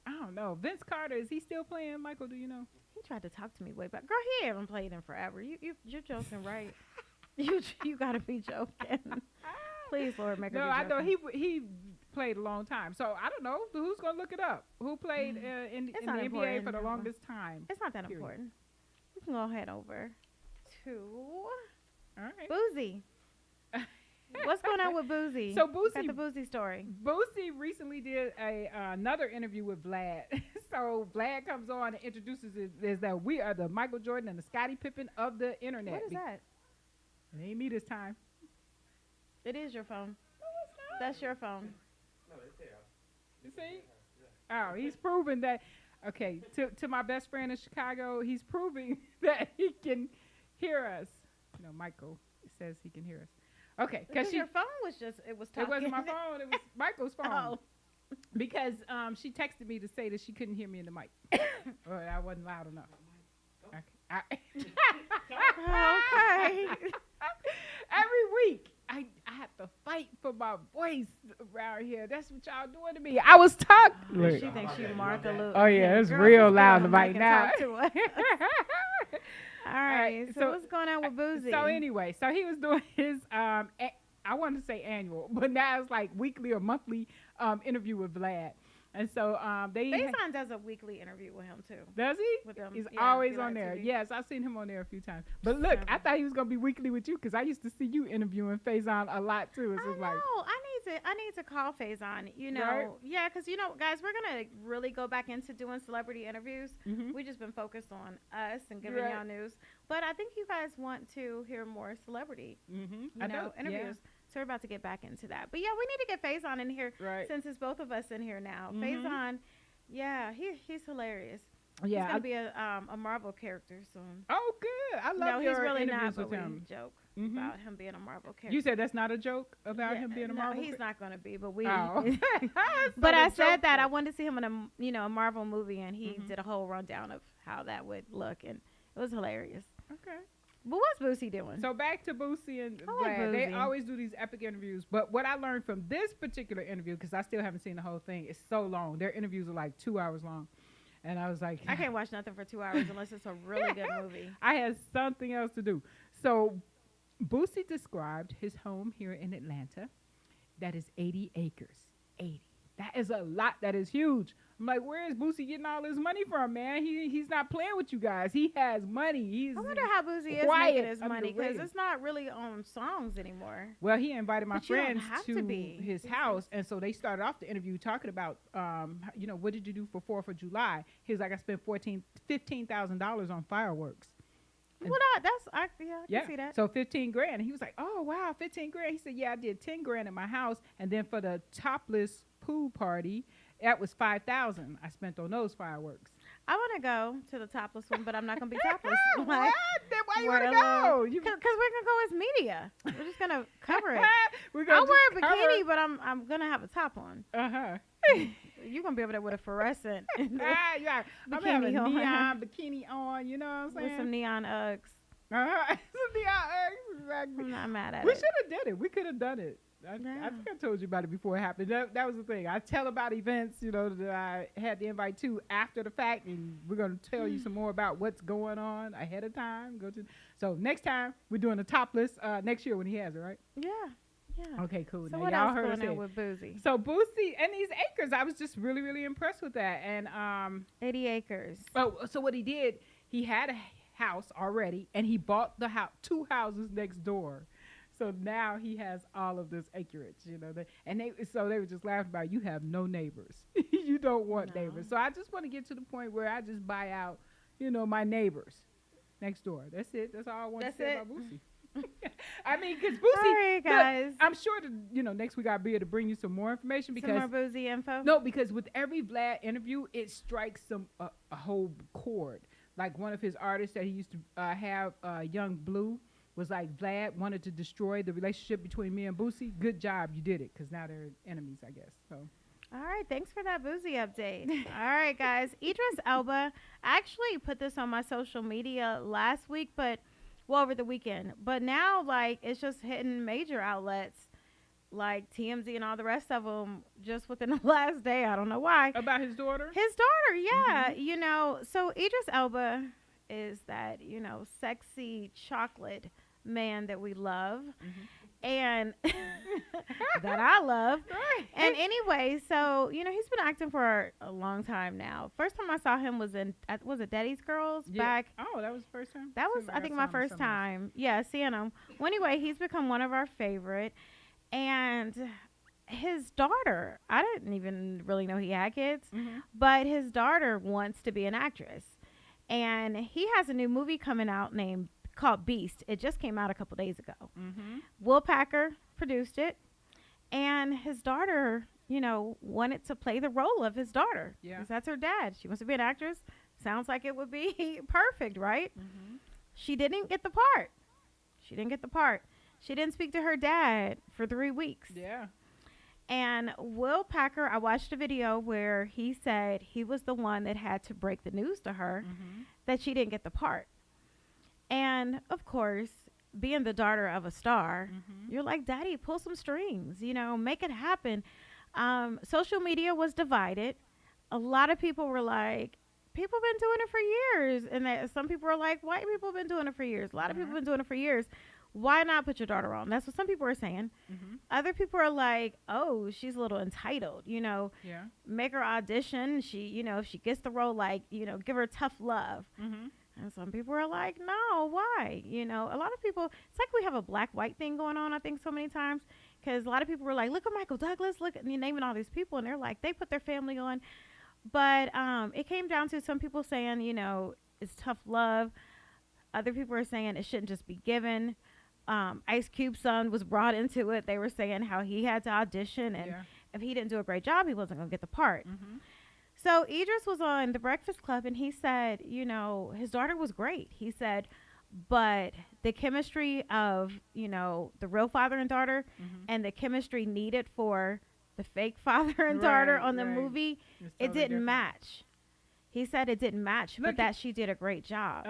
I don't know. Vince Carter, is he still playing? Michael, do you know? He tried to talk to me way back. Girl, he haven't played in forever. You're joking, right? you gotta be joking. Please, Lord, make her be joking. No, I know he played a long time. So I don't know. Who's going to look it up? Who played in the NBA for the longest time? It's not that important. We can go ahead over to Boosie. What's going on with Boosie? So Boosie, got the Boosie story. Boosie recently did another interview with Vlad. So Vlad comes on and introduces it as that we are the Michael Jordan and the Scottie Pippen of the internet. What is that? It ain't me this time. It is your phone. No, it's not. That's your phone. No, it's there. You see? Oh, he's proving that. Okay, to my best friend in Chicago, he's proving that he can hear us. You know, Michael says he can hear us. Okay, because your phone was talking. It wasn't my phone. It was Michael's phone. Oh. Because she texted me to say that she couldn't hear me in the mic, or I wasn't loud enough. Okay. Okay. Every week I fight for my voice around here. That's what y'all doing to me. I was talking. She thinks she's Martha Lewis. Oh yeah, it's Girl, real just loud go right and now. talk to her. All right. So what's going on with Boosie? So anyway, so he was doing his I wanted to say annual, but now it's like weekly or monthly interview with Vlad. And so Faison does a weekly interview with him too. Does he? With him. He's Yeah, always Be on Like there. TV. Yes, I've seen him on there a few times. But look, I thought he was gonna be weekly with you because I used to see you interviewing Faison a lot too. It's just like, I need to call Faison. You know, Right. yeah, because you know, guys, we're gonna really go back into doing celebrity interviews. We just been focused on us and giving Right. y'all news, but I think you guys want to hear more celebrity, you I know, know, interviews. So we're about to get back into that. But yeah, we need to get Faison in here since it's both of us in here now. Faison, yeah, he's hilarious. Yeah, he's gonna be a Marvel character soon. Oh, good. I love no, your he's really interviews not, with but him. we joke about him being a Marvel character. You said that's not a joke about him being a no, Marvel. he's not going to be, but we. Oh. But So I the said joke that I was- wanted to see him in a Marvel movie, and he did a whole rundown of how that would look, and it was hilarious. Okay. But what's Boosie doing? So back to Boosie and I like Vlad. They Boosie. always do these epic interviews. But what I learned from this particular interview, because I still haven't seen the whole thing, it's so long. Their interviews are like 2 hours long. And I was like, I can't watch nothing for 2 hours unless it's a really good movie. I had something else to do. So Boosie described his home here in Atlanta that is 80 acres. 80. That is a lot. That is huge. I'm like, where is Boosie getting all his money from, man? He's not playing with you guys. He has money. I wonder how Boosie is quiet making his under money the because radar. it's not really on songs anymore. Well, he invited my But you don't friends have to to be. his house, and so they started off the interview talking about, what did you do for 4th of July? He was like, I spent $15,000 on fireworks. Well, I can see that. So 15 grand. And he was like, oh, wow, 15 grand. He said, yeah, I did 10 grand at my house. And then for the topless pool party, that was 5,000 I spent on those fireworks. I want to go to the topless one, but I'm not going to be topless. What? Then why you want to go? Because we're going to go as media. We're just going to cover it. We're gonna I'll wear a just cover bikini, it. but I'm going to have a top on. Uh-huh. You're going to be over there with a fluorescent yeah. I'm bikini having a on. neon bikini on, you know what I'm saying? With some neon Uggs. Uh-huh. Some neon Uggs, exactly. I'm not mad at We it. should have did it. We could have done it. I think I told you about it before it happened. That was the thing. I tell about events, that I had the invite to after the fact, and we're going to tell you some more about what's going on ahead of time. So next time, we're doing the topless next year when he has it, right? Yeah. Okay, cool. So now what y'all else heard going us on say. with Boosie? So Boosie and these acres, I was just really, really impressed with that. And 80 acres. Oh, so what he did, he had a house already, and he bought the house, 2 houses next door. So now he has all of this acreage, so they were just laughing about, you have no neighbors. You don't want neighbors. So I just want to get to the point where I just buy out, my neighbors next door. That's it. That's all I want to say about Boosie. I mean, because Boosie, All right, guys. look, I'm sure that, next week I'll be able to bring you some more information because Some more Boosie info? No, because with every Vlad interview, it strikes a whole chord. Like one of his artists that he used to have, Young Blue, was like, Vlad wanted to destroy the relationship between me and Boosie. Good job, you did it, because now they're enemies, I guess. So. All right, thanks for that Boosie update. All right, guys. Idris Elba, I actually put this on my social media last week, over the weekend. But now, it's just hitting major outlets like TMZ and all the rest of them just within the last day. I don't know why. About his daughter? His daughter, yeah. So Idris Elba is that, sexy chocolate man that we love. And that I love. And anyway, so, he's been acting for a long time now. First time I saw him was in Daddy's Girls back. Oh, that was the first time? That was, I think, my first time. Yeah, seeing him. Well, anyway, he's become one of our favorite. And his daughter, I didn't even really know he had kids, but his daughter wants to be an actress. And he has a new movie coming out called Beast. It just came out a couple days ago. Will Packer produced it, and his daughter, wanted to play the role of his daughter. Yeah, 'cause that's her dad. She wants to be an actress. Sounds like it would be perfect, right? She didn't get the part. She didn't speak to her dad for 3 weeks. Yeah. And Will Packer, I watched a video where he said he was the one that had to break the news to her that she didn't get the part. And, of course, being the daughter of a star, you're like, Daddy, pull some strings, make it happen. Social media was divided. A lot of people were like, people been doing it for years. And some people were like, white people have been doing it for years. A lot of people have been doing it for years. Why not put your daughter on? That's what some people are saying. Other people are like, oh, she's a little entitled, make her audition. She, if she gets the role, like, give her tough love. And some people are like, no, why? A lot of people, it's like we have a black-white thing going on, I think, so many times. Because a lot of people were like, look at Michael Douglas, look at me naming all these people. And they're like, they put their family on. But it came down to some people saying, it's tough love. Other people are saying it shouldn't just be given. Ice Cube's son was brought into it. They were saying how he had to audition, and if he didn't do a great job, he wasn't going to get the part. So Idris was on The Breakfast Club, and he said, his daughter was great. He said, but the chemistry of, the real father and daughter and the chemistry needed for the fake father and daughter on the movie, it didn't match. He said it didn't match, but that she did a great job.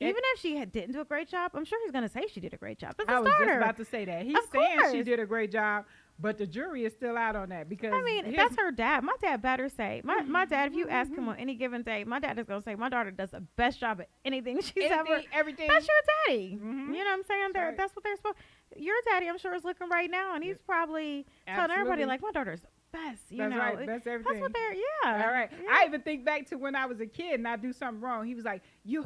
Even if she didn't do a great job, I'm sure he's going to say she did a great job. That's I was just about to say that. He's saying she did a great job, but the jury is still out on that because that's her dad. My dad better say. My dad, if you ask him on any given day, my dad is going to say my daughter does the best job at anything she's ever. Everything. That's your daddy. You know what I'm saying? Right. That's what they're supposed. Your daddy, I'm sure, is looking right now, and he's probably telling everybody like, my daughter's best. That's right. That's everything. That's what they're. All right. Yeah. I even think back to when I was a kid and I do something wrong. He was like, who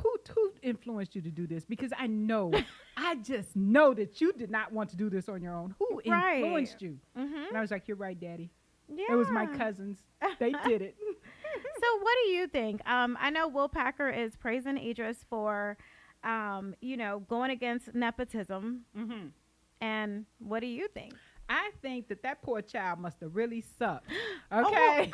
influenced you to do this? Because I know, I just know that you did not want to do this on your own. Who influenced you? And I was like, you're right, Daddy. Yeah. It was my cousins. They did it. So what do you think? I know Will Packer is praising Idris for, going against nepotism. And what do you think? I think that poor child must have really sucked. Okay.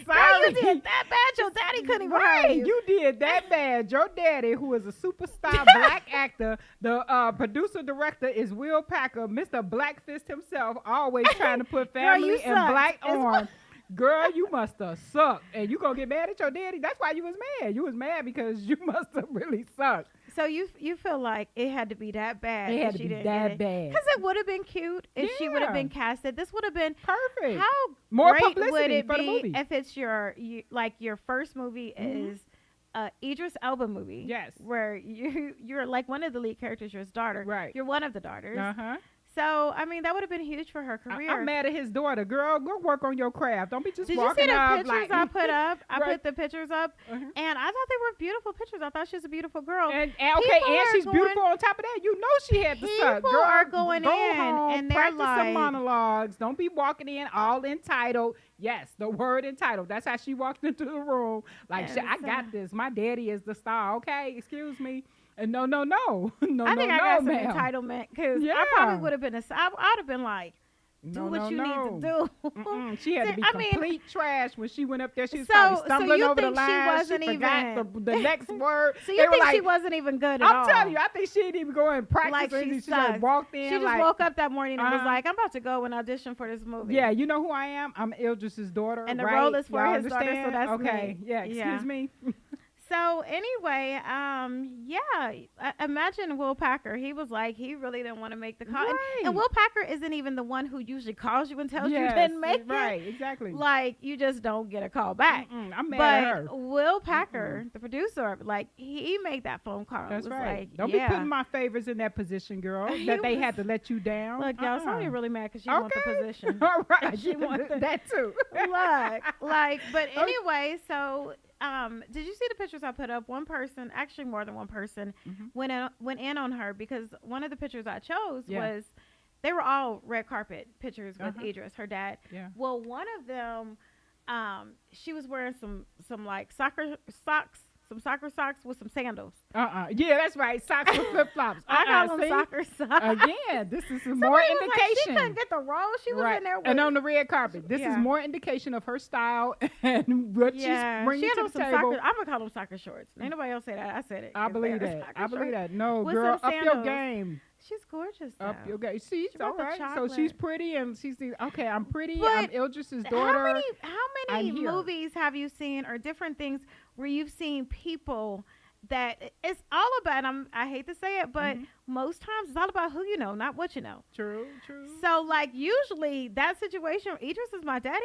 Sorry. You did that bad. Your daddy couldn't even hire you. You did that bad. Your daddy, who is a superstar black actor, the producer director is Will Packer, Mr. Black Fist himself, always trying to put family and black on. Girl, you must have sucked. And you gonna get mad at your daddy? That's why you was mad. You was mad because you must have really sucked. So you feel like it had to be that bad? It had to be that bad. Because it would have been cute if she would have been casted. This would have been perfect. How more great publicity would it for be the movie if it's your first movie is Idris Elba movie? Yes, where you're like one of the lead characters, your daughter. Right, you're one of the daughters. So, I mean, that would have been huge for her career. I'm mad at his daughter. Girl, go work on your craft. Don't be just walking up. Did you see the up pictures I put up? I put the pictures up, and I thought they were beautiful pictures. I thought she was a beautiful girl. And she's beautiful on top of that. You know she had the suck. People are going go in, home, and they're practice like... some monologues. Don't be walking in all entitled. Yes, the word entitled. That's how she walked into the room. Like, I got this. My daddy is the star. Okay, excuse me. And no. I think I got some entitlement because I probably would have been I'd have been like, do what you need to do. She had to be complete trash when she went up there. She was probably stumbling over the line. She forgot the next word. So you think she wasn't even good at all? I'm telling you, I think she didn't even go and practice. Like she just walked in. She just woke up that morning and was like, I'm about to go and audition for this movie. Yeah, you know who I am? I'm Idris's daughter. And the role is for his daughter, so that's okay. me. Yeah, excuse me. So anyway, imagine Will Packer. He was like, he really didn't want to make the call. Right. And Will Packer isn't even the one who usually calls you and tells you didn't make it. Right, exactly. Like, you just don't get a call back. I'm mad at her. But Will Packer, the producer, like, he made that phone call. That's right. Like, don't be putting my favors in that position, girl, that they had to let you down. Look, y'all, Sonya really mad because she wants the position. All right. She wants that too. Look, but anyway, so... did you see the pictures I put up? One person, actually more than one person, went in on her because one of the pictures I chose was, they were all red carpet pictures with Idris, her dad. Yeah. Well, one of them, she was wearing some like soccer socks with some sandals. Yeah, that's right. Socks with flip flops. I call them soccer socks. Again, this is more indication. Like, she couldn't get the role. She was in there with, and on the red carpet. This is more indication of her style and what she's bringing to the table. I'm gonna call them soccer shorts. Ain't nobody else say that. I said it. I believe that. No, girl, up your game. She's gorgeous. Though. Up your game. She's all right. So she's pretty, and she's okay. I'm pretty. But I'm Idris's daughter. How many movies have you seen, or different things where you've seen people that it's all about, I hate to say it, but most times it's all about who you know, not what you know. True. So, like, usually that situation, Idris is my daddy.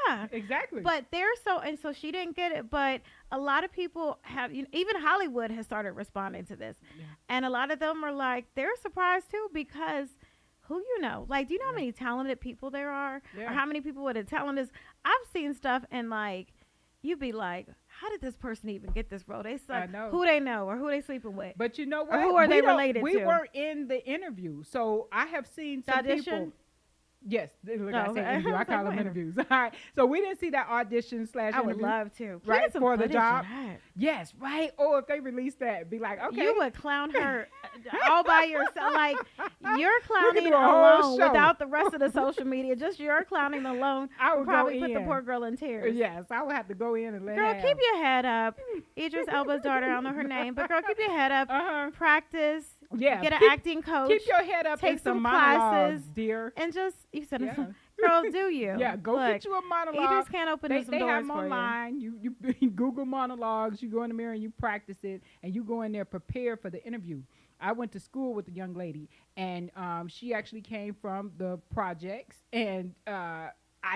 Yeah. Exactly. But so she didn't get it. But a lot of people have, even Hollywood has started responding to this. Yeah. And a lot of them are like, they're surprised too, because who you know? Like, do you know how many talented people there are? Yeah. Or how many people with a talent is? I've seen stuff and, like, you'd be like, how did this person even get this role? They said who they know or who they sleeping with. But you know what? Or who are they related to? We weren't in the interview. So I have seen some people. Yes, look, I say interview. I call them interviews. All right. So we didn't see that audition / interview. I would love to. Right, for the job. Yes, right. Or if they release that, be like, okay. You would clown her all by yourself. Like, you're clowning alone without the rest of the social media. Just you're clowning alone. I would probably put the poor girl in tears. Yes, I would have to go in and let her. Girl, keep your head up. Idris Elba's daughter, I don't know her name, but girl, keep your head up. Practice. Yeah. Get an acting coach. Keep your head up. Take some classes, dear. And just, you said, girl, do you? Yeah, go get you a monologue. Idris can't open some doors for you. They have them online. You Google monologues. You go in the mirror and you practice it, and you go in there prepared for the interview. I went to school with a young lady, and she actually came from the projects, and I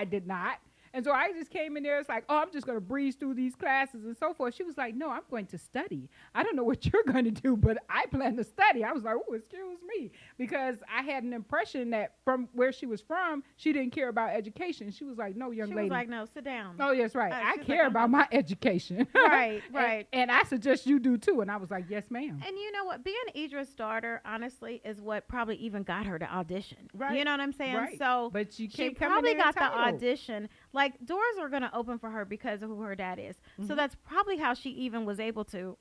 did not. And so I just came in there. It's like, oh, I'm just going to breeze through these classes and so forth. She was like, no, I'm going to study. I don't know what you're going to do, but I plan to study. I was like, oh, excuse me. Because I had an impression that from where she was from, she didn't care about education. She was like, no, young lady. She was like, no, sit down. Oh, yes, right. I care about my education. Right. And I suggest you do too. And I was like, yes, ma'am. And you know what? Being Idris' daughter, honestly, is what probably even got her to audition. Right. You know what I'm saying? Right. So but you can't she come probably in got the entitled. audition. Like, doors are going to open for her because of who her dad is. So that's probably how she even was able to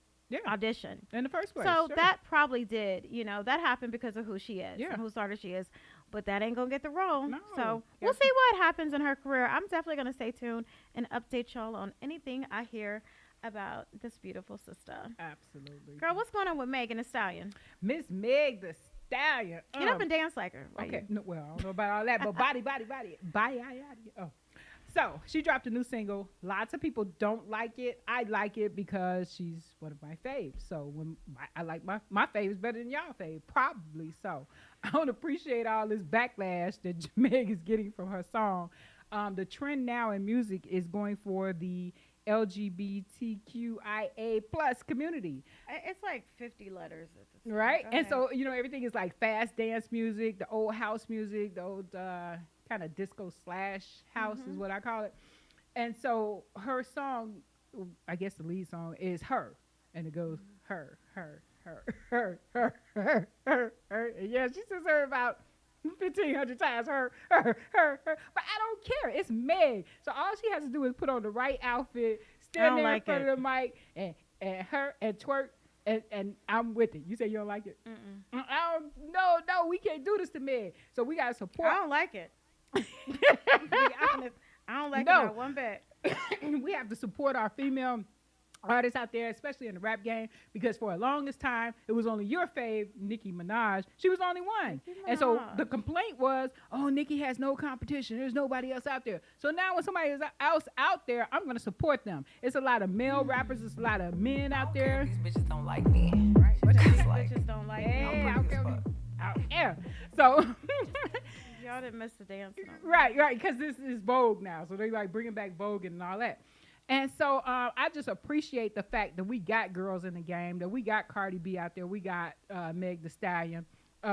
audition in the first place. So that probably did, that happened because of who she is and whose daughter she is. But that ain't going to get the role. No. So we'll see what happens in her career. I'm definitely going to stay tuned and update y'all on anything I hear about this beautiful sister. Absolutely. Girl, what's going on with Megan Thee Stallion? Miss Meg Thee Stallion. Get up and dance like her. Okay. No, well, I don't know about all that, but body. Oh. So she dropped a new single. Lots of people don't like it. I like it because she's one of my faves. So when I like my faves better than y'all fave, probably. So I don't appreciate all this backlash that Meg is getting from her song. The trend now in music is going for the LGBTQIA plus community. It's like 50 letters. Right? And so, everything is like fast dance music, the old house music, the old kind of disco / house is what I call it. And so her song, I guess the lead song is Her. And it goes her. And yeah, she says her about 1,500 times, her. But I don't care. It's Meg. So all she has to do is put on the right outfit, stand there in front of the mic, and her and twerk, and I'm with it. You say you don't like it? No, we can't do this to Meg. So we got to support. I don't like it. To be honest, I don't like it not one bit. We have to support our female artists out there, especially in the rap game, because for the longest time, it was only your fave, Nicki Minaj. She was the only one. And so the complaint was, oh, Nicki has no competition. There's nobody else out there. So now when somebody else out there, I'm going to support them. It's a lot of male rappers. It's a lot of men out there. These bitches don't like me. Right. What bitches don't like me. Out there. So... Y'all didn't miss the dance. Right, because this is Vogue now. So they like bringing back Vogue and all that. And so I just appreciate the fact that we got girls in the game, that we got Cardi B out there. We got Meg Thee Stallion.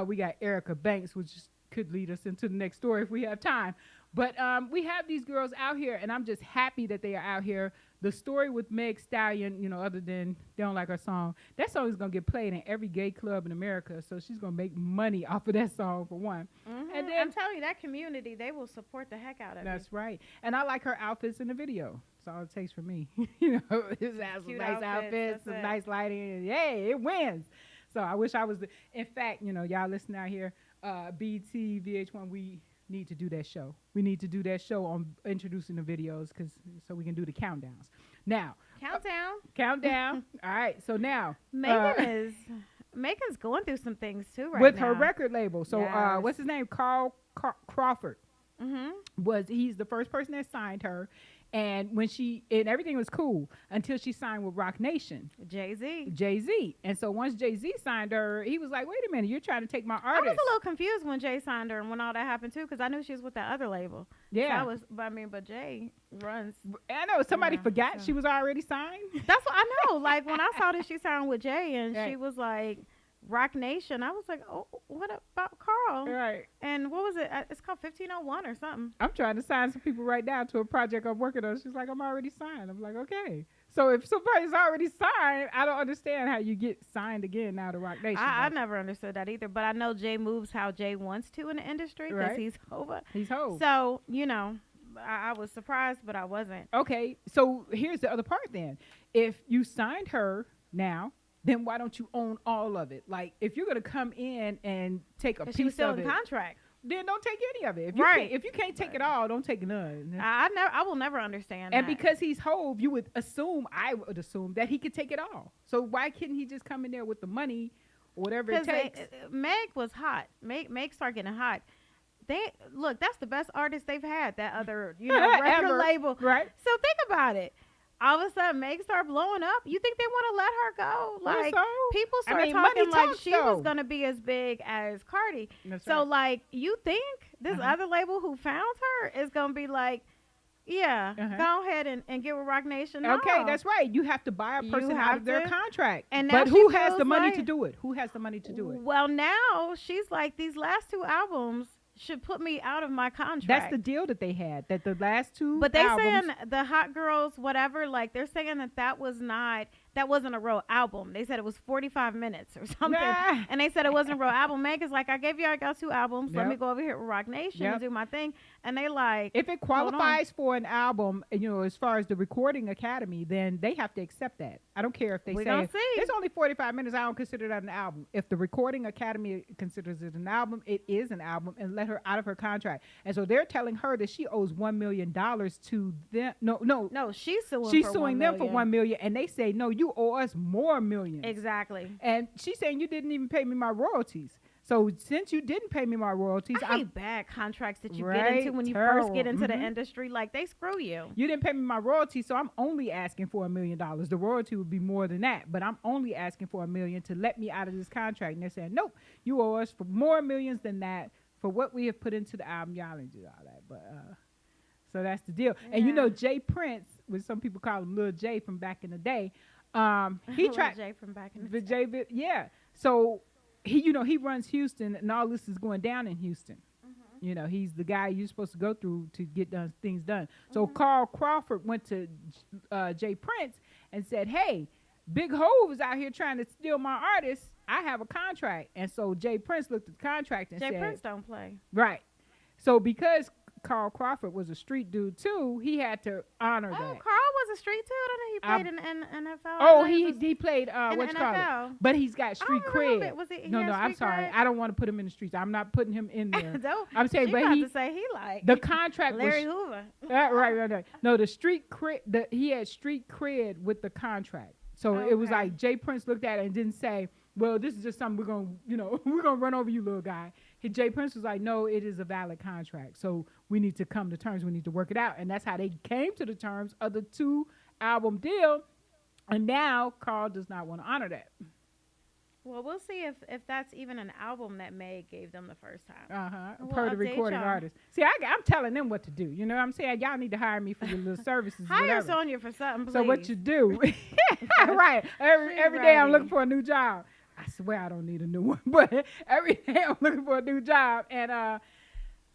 We got Erica Banks, which could lead us into the next story if we have time. But we have these girls out here, and I'm just happy that they are out here. The story with Meg Thee Stallion, other than they don't like her song, that song is going to get played in every gay club in America. So she's going to make money off of that song, for one. And then I'm telling you, that community, they will support the heck out of it. That's right. And I like her outfits in the video. That's all it takes for me. It's some nice outfits, some nice lighting. And yay, it wins. So I wish I was in fact, y'all listen out here, BT, VH1, we need to do that show. We need to do that show on introducing the videos so we can do the countdowns. Now. Countdown. All right. So now. Megan's going through some things too right now. With her record label. So what's his name? Carl Crawford. Mm-hmm. He's the first person that signed her. And when and everything was cool until she signed with Rock Nation. Jay-Z. And so once Jay-Z signed her, he was like, wait a minute, you're trying to take my artist. I was a little confused when Jay signed her and when all that happened too, because I knew she was with that other label. Yeah. So but Jay runs. I know, somebody forgot she was already signed. That's what I know. Like when I saw that she signed with Jay and she was like, Rock Nation, I was like, oh, what about Carl? Right. And what was it? It's called 1501 or something. I'm trying to sign some people right now to a project I'm working on. She's like, I'm already signed. I'm like, okay. So if somebody's already signed, I don't understand how you get signed again now to Rock Nation. I never understood that either. But I know Jay moves how Jay wants to in the industry because he's over. He's home. So, I was surprised, but I wasn't. Okay. So here's the other part then. If you signed her now, then why don't you own all of it? Like, if you're going to come in and take a piece she was still of in it, contract. Then don't take any of it. If you can't take it all, don't take none. I will never understand and that. because he's Hove, I would assume that he could take it all. So why couldn't he just come in there with the money, or whatever it takes? Meg was hot. Meg started getting hot. That's the best artist they've had. That other record label, right? So think about it. All of a sudden, Meg started blowing up. You think they want to let her go? Like, people started talking like she was going to be as big as Cardi. So, like, you think this other label who found her is going to be like, go ahead and get with Rock Nation? No. Okay, that's right. You have to buy a person out of their contract. But who has the money to do it? Who has the money to do it? Well, now she's like, these last two albums should put me out of my contract. That's the deal that they had, that the last two But they albums, saying the Hot Girls, whatever, like they're saying that wasn't a real album. They said it was 45 minutes or something. Nah. And they said it wasn't a real album. Meg is like, I gave y'all guys two albums. Let Yep. me go over here with Rock Nation Yep. and do my thing. And they like, if it qualifies for an album, as far as the Recording Academy, then they have to accept that. I don't care if they We say gonna see. it's only 45 minutes. I don't consider that an album. If the Recording Academy considers it an album, it is an album, and let her out of her contract. And so they're telling her that she owes $1 million to them. No, she's suing. She's for suing $1 them for million. $1 million, and they say no, you owe us more millions. Exactly. And she's saying you didn't even pay me my royalties. So since you didn't pay me my royalties, I hate bad contracts that you get Right, into when you terrible. first get into the Mhm. industry. Like they screw you. You didn't pay me my royalties, so I'm only asking for $1 million. The royalty would be more than that, but I'm only asking for $1 million to let me out of this contract. And they're saying, nope, you owe us for more millions than that for what we have put into the album. Y'all didn't do all that, but so that's the deal. Yeah. And Jay Prince, which some people call him Lil J from back in the day, he tried Jay from back in the Jay, yeah. So he runs Houston, and all this is going down in Houston. He's the guy you're supposed to go through to get things done. So Carl Crawford went to Jay Prince and said, hey, Big Hov is out here trying to steal my artists. I have a contract. And so Jay Prince looked at the contract and said, Jay Prince don't play. Right. So because Carl Crawford was a street dude too, he had to honor that. Carl was a street dude. I know he played in NFL. Oh, he played in what you call NFL. it? But he's got street cred. Was he No, had I'm street sorry. cred? I don't want to put him in the streets. I'm not putting him in there. I'm saying, she but about he to say he like the contract Larry was Hoover. right. No, the street cred. He had street cred with the contract. So it was like Jay Prince looked at it and didn't say, well, this is just something we're gonna run over you, little guy. Jay Prince was like, no, it is a valid contract. So we need to come to terms. We need to work it out. And that's how they came to the terms of the 2-album deal. And now Carl does not want to honor that. Well, we'll see if that's even an album that Meg gave them the first time. We'll Per the update recording y'all. artist. See, I'm telling them what to do. You know what I'm saying? Y'all need to hire me for your little services. Hire whatever. Sonya for something, please. So what you do, right? Every day I'm ready. looking for a new job. I swear I don't need a new one, but every day I'm looking for a new job, and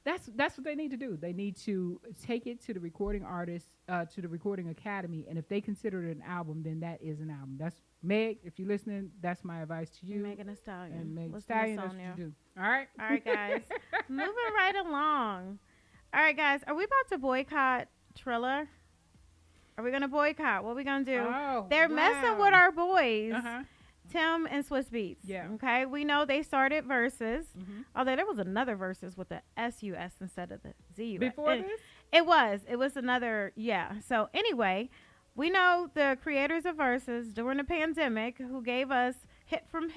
that's what they need to do. They need to take it to the recording artist, to the Recording Academy, and if they consider it an album, then that is an album. That's Meg. If you're listening, that's my advice to you. Megan Thee Stallion. And Meg Thee Listen to Stallion. That's what Sonya. you do. All right. All right, guys. Moving right along. All right, guys. Are we about to boycott Triller? Are we gonna boycott? What are we gonna do? Oh, They're messing with our boys. Uh-huh. Tim and Swiss Beats. Yeah. Okay. We know they started Versus. Although there was another Versus with the SUS instead of the ZUS. Before this? It was another, yeah. So anyway, we know the creators of Versus during the pandemic who gave us hit from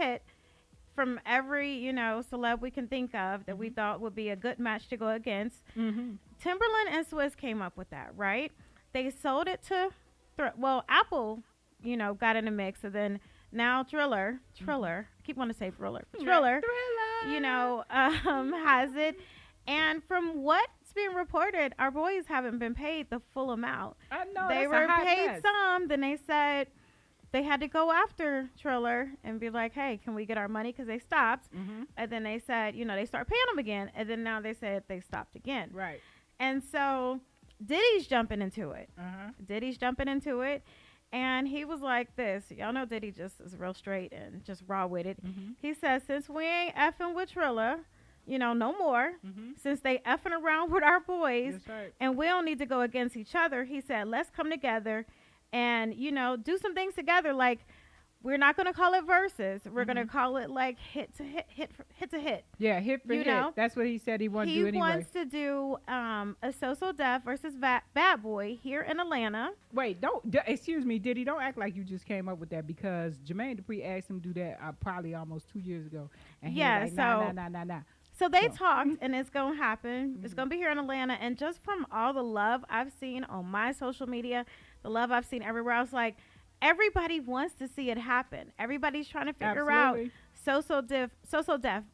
every, celeb we can think of that we thought would be a good match to go against. Timberland and Swiss came up with that, right? they sold it to, Apple, got in the mix, and then now Triller, I keep wanting to say Triller, has it. And from what's being reported, our boys haven't been paid the full amount. I know. They were paid some. Then they said they had to go after Triller and be like, hey, can we get our money? Because they stopped. And then they said, they start paying them again. And then now they said they stopped again. Right. And so Diddy's jumping into it. And he was like this. Y'all know Diddy just is real straight and just raw with it. He says, since we ain't effing with Triller, no more, since they effing around with our boys, and we don't need to go against each other, he said, let's come together and, do some things together. Like, we're not going to call it verses. We're going to call it like hit to hit. Yeah, hit for hit. That's what he said he wanted to do anyway. He wants to do a So Def versus Bad Boy here in Atlanta. Wait, excuse me, Diddy, don't act like you just came up with that, because Jermaine Dupri asked him to do that probably almost 2 years ago. And he was like, nah. So they talked, and it's going to happen. It's going to be here in Atlanta. And just from all the love I've seen on my social media, the love I've seen everywhere, I was like, everybody wants to see it happen. Everybody's trying to figure out So Def,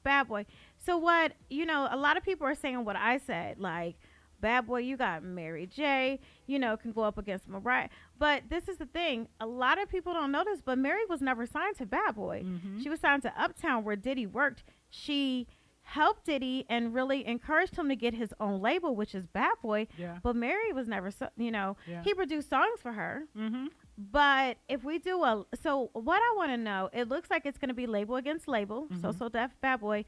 Bad Boy. So what, a lot of people are saying what I said, like, Bad Boy, you got Mary J, can go up against Mariah. But this is the thing. A lot of people don't know this, but Mary was never signed to Bad Boy. She was signed to Uptown, where Diddy worked. She helped Diddy and really encouraged him to get his own label, which is Bad Boy. Yeah. But Mary was never, he produced songs for her. But if we do so what I want to know, it looks like it's going to be label against label, So Def, Bad Boy.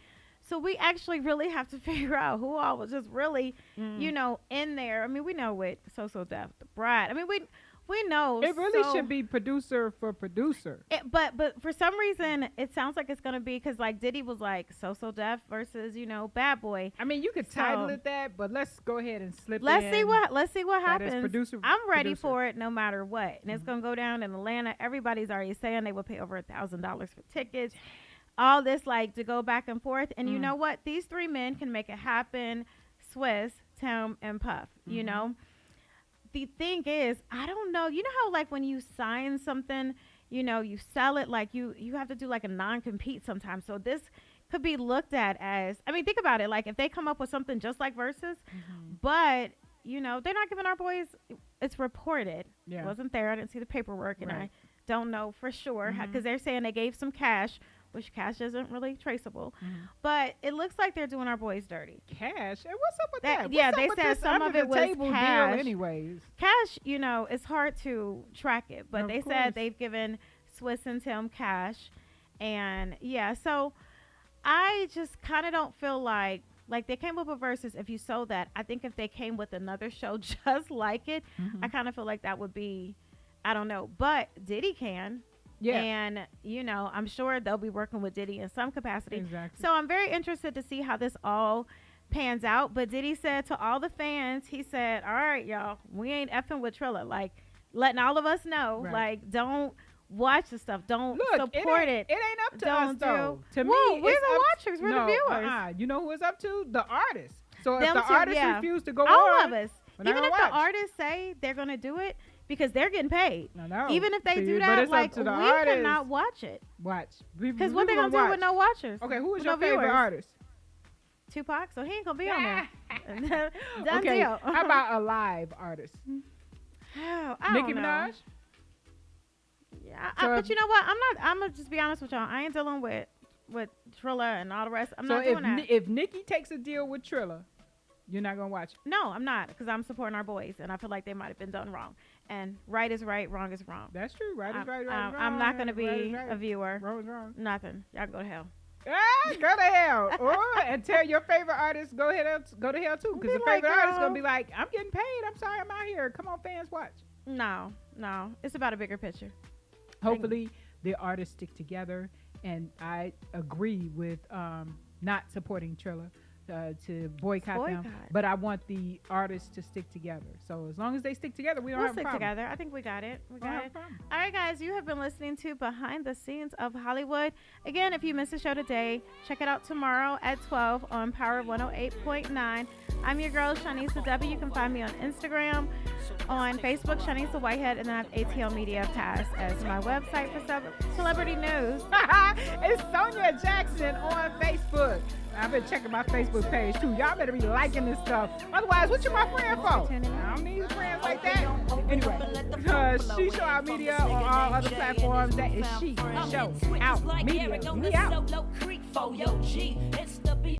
So we actually really have to figure out who all was just really, in there. I mean, we know with So Def, the Bride. I mean, we know. It really should be producer for producer. But for some reason, it sounds like it's going to be, because like Diddy was like So Def versus, Bad Boy. I mean, you could title it that, but let's go ahead and slip let's it see in. what happens. I'm ready producer. for it no matter what. And it's going to go down in Atlanta. Everybody's already saying they will pay over $1,000 for tickets. All this, like, to go back and forth. And you know what? These three men can make it happen. Swizz, Tim, and Puff, The thing is, I don't know. You know how, like, when you sign something, you sell it, like, you have to do, like, a non-compete sometimes. So this could be looked at as, I mean, think about it. Like, if they come up with something just like Versus, but, they're not giving our boys, it's reported. Yeah. It wasn't there. I didn't see the paperwork, and I don't know for sure, because they're saying they gave some cash, which cash isn't really traceable. But it looks like they're doing our boys dirty. Cash? Hey, what's up with that? Yeah, What's they up with said this some of it was cash. Deal anyways. Cash, it's hard to track it. But Of they course. said they've given Swizz and Tim cash. And, yeah, so I just kind of don't feel like they came up with Versus. If you sold that, I think if they came with another show just like it, I kind of feel like that would be, I don't know. But Diddy can. Yeah. And, I'm sure they'll be working with Diddy in some capacity. Exactly. So I'm very interested to see how this all pans out. But Diddy said to all the fans, he said, all right, y'all, we ain't effing with Triller. Like, letting all of us know, like, don't watch the stuff. Don't support it. It ain't up to don't us, though. To me, we're it's the up watchers. We're the viewers. You know who it's up to? The artist. So if Them the too, artist yeah. refuse to go all on, of us. we're not Even gonna if watch. the artists say they're going to do it, because they're getting paid. I know. Even if they See, do but that, it's up like, to the we artist. cannot watch it. Watch. Because what they going to do with no watchers? Okay, who is With your no favorite viewers? artist? Tupac, so he ain't going to be on there. Done Okay, deal. how about a live artist? I Nicki don't know. Minaj? Yeah, So but you know what? I'm going to just be honest with y'all. I ain't dealing with Triller and all the rest. I'm not doing that. If Nicki takes a deal with Triller, you're not going to watch it? No, I'm not, because I'm supporting our boys, and I feel like they might have been done wrong. And right is right, wrong is wrong. That's true. Right is right, right is wrong. I'm not going to Right is be right. a viewer. Wrong is wrong. Nothing. Y'all can go to hell. Go to hell. And tell your favorite artist, go to hell too. Because the like, favorite artist girl. going to be like, I'm getting paid. I'm sorry, I'm out here. Come on, fans, watch. No. It's about a bigger picture. Hopefully, the artists stick together. And I agree with not supporting Triller. to boycott them. But I want the artists to stick together. So as long as they stick together, we don't have a problem. We'll stick together. I think we got it. We got it. All right, guys, you have been listening to Behind the Scenes of Hollywood. Again, if you missed the show today, check it out tomorrow at 12 on Power 108.9. I'm your girl, Shanisa W. You can find me on Instagram, on Facebook, Shanisa Whitehead, and then I have ATL Media Pass as my website for celebrity news. It's Sonia Jackson on Facebook. I've been checking my Facebook page too. Y'all better be liking this stuff. Otherwise, what you my friend for? I don't need friends like that. Anyway, She Show Out Media on all other platforms. That is She Show Out Media. We out.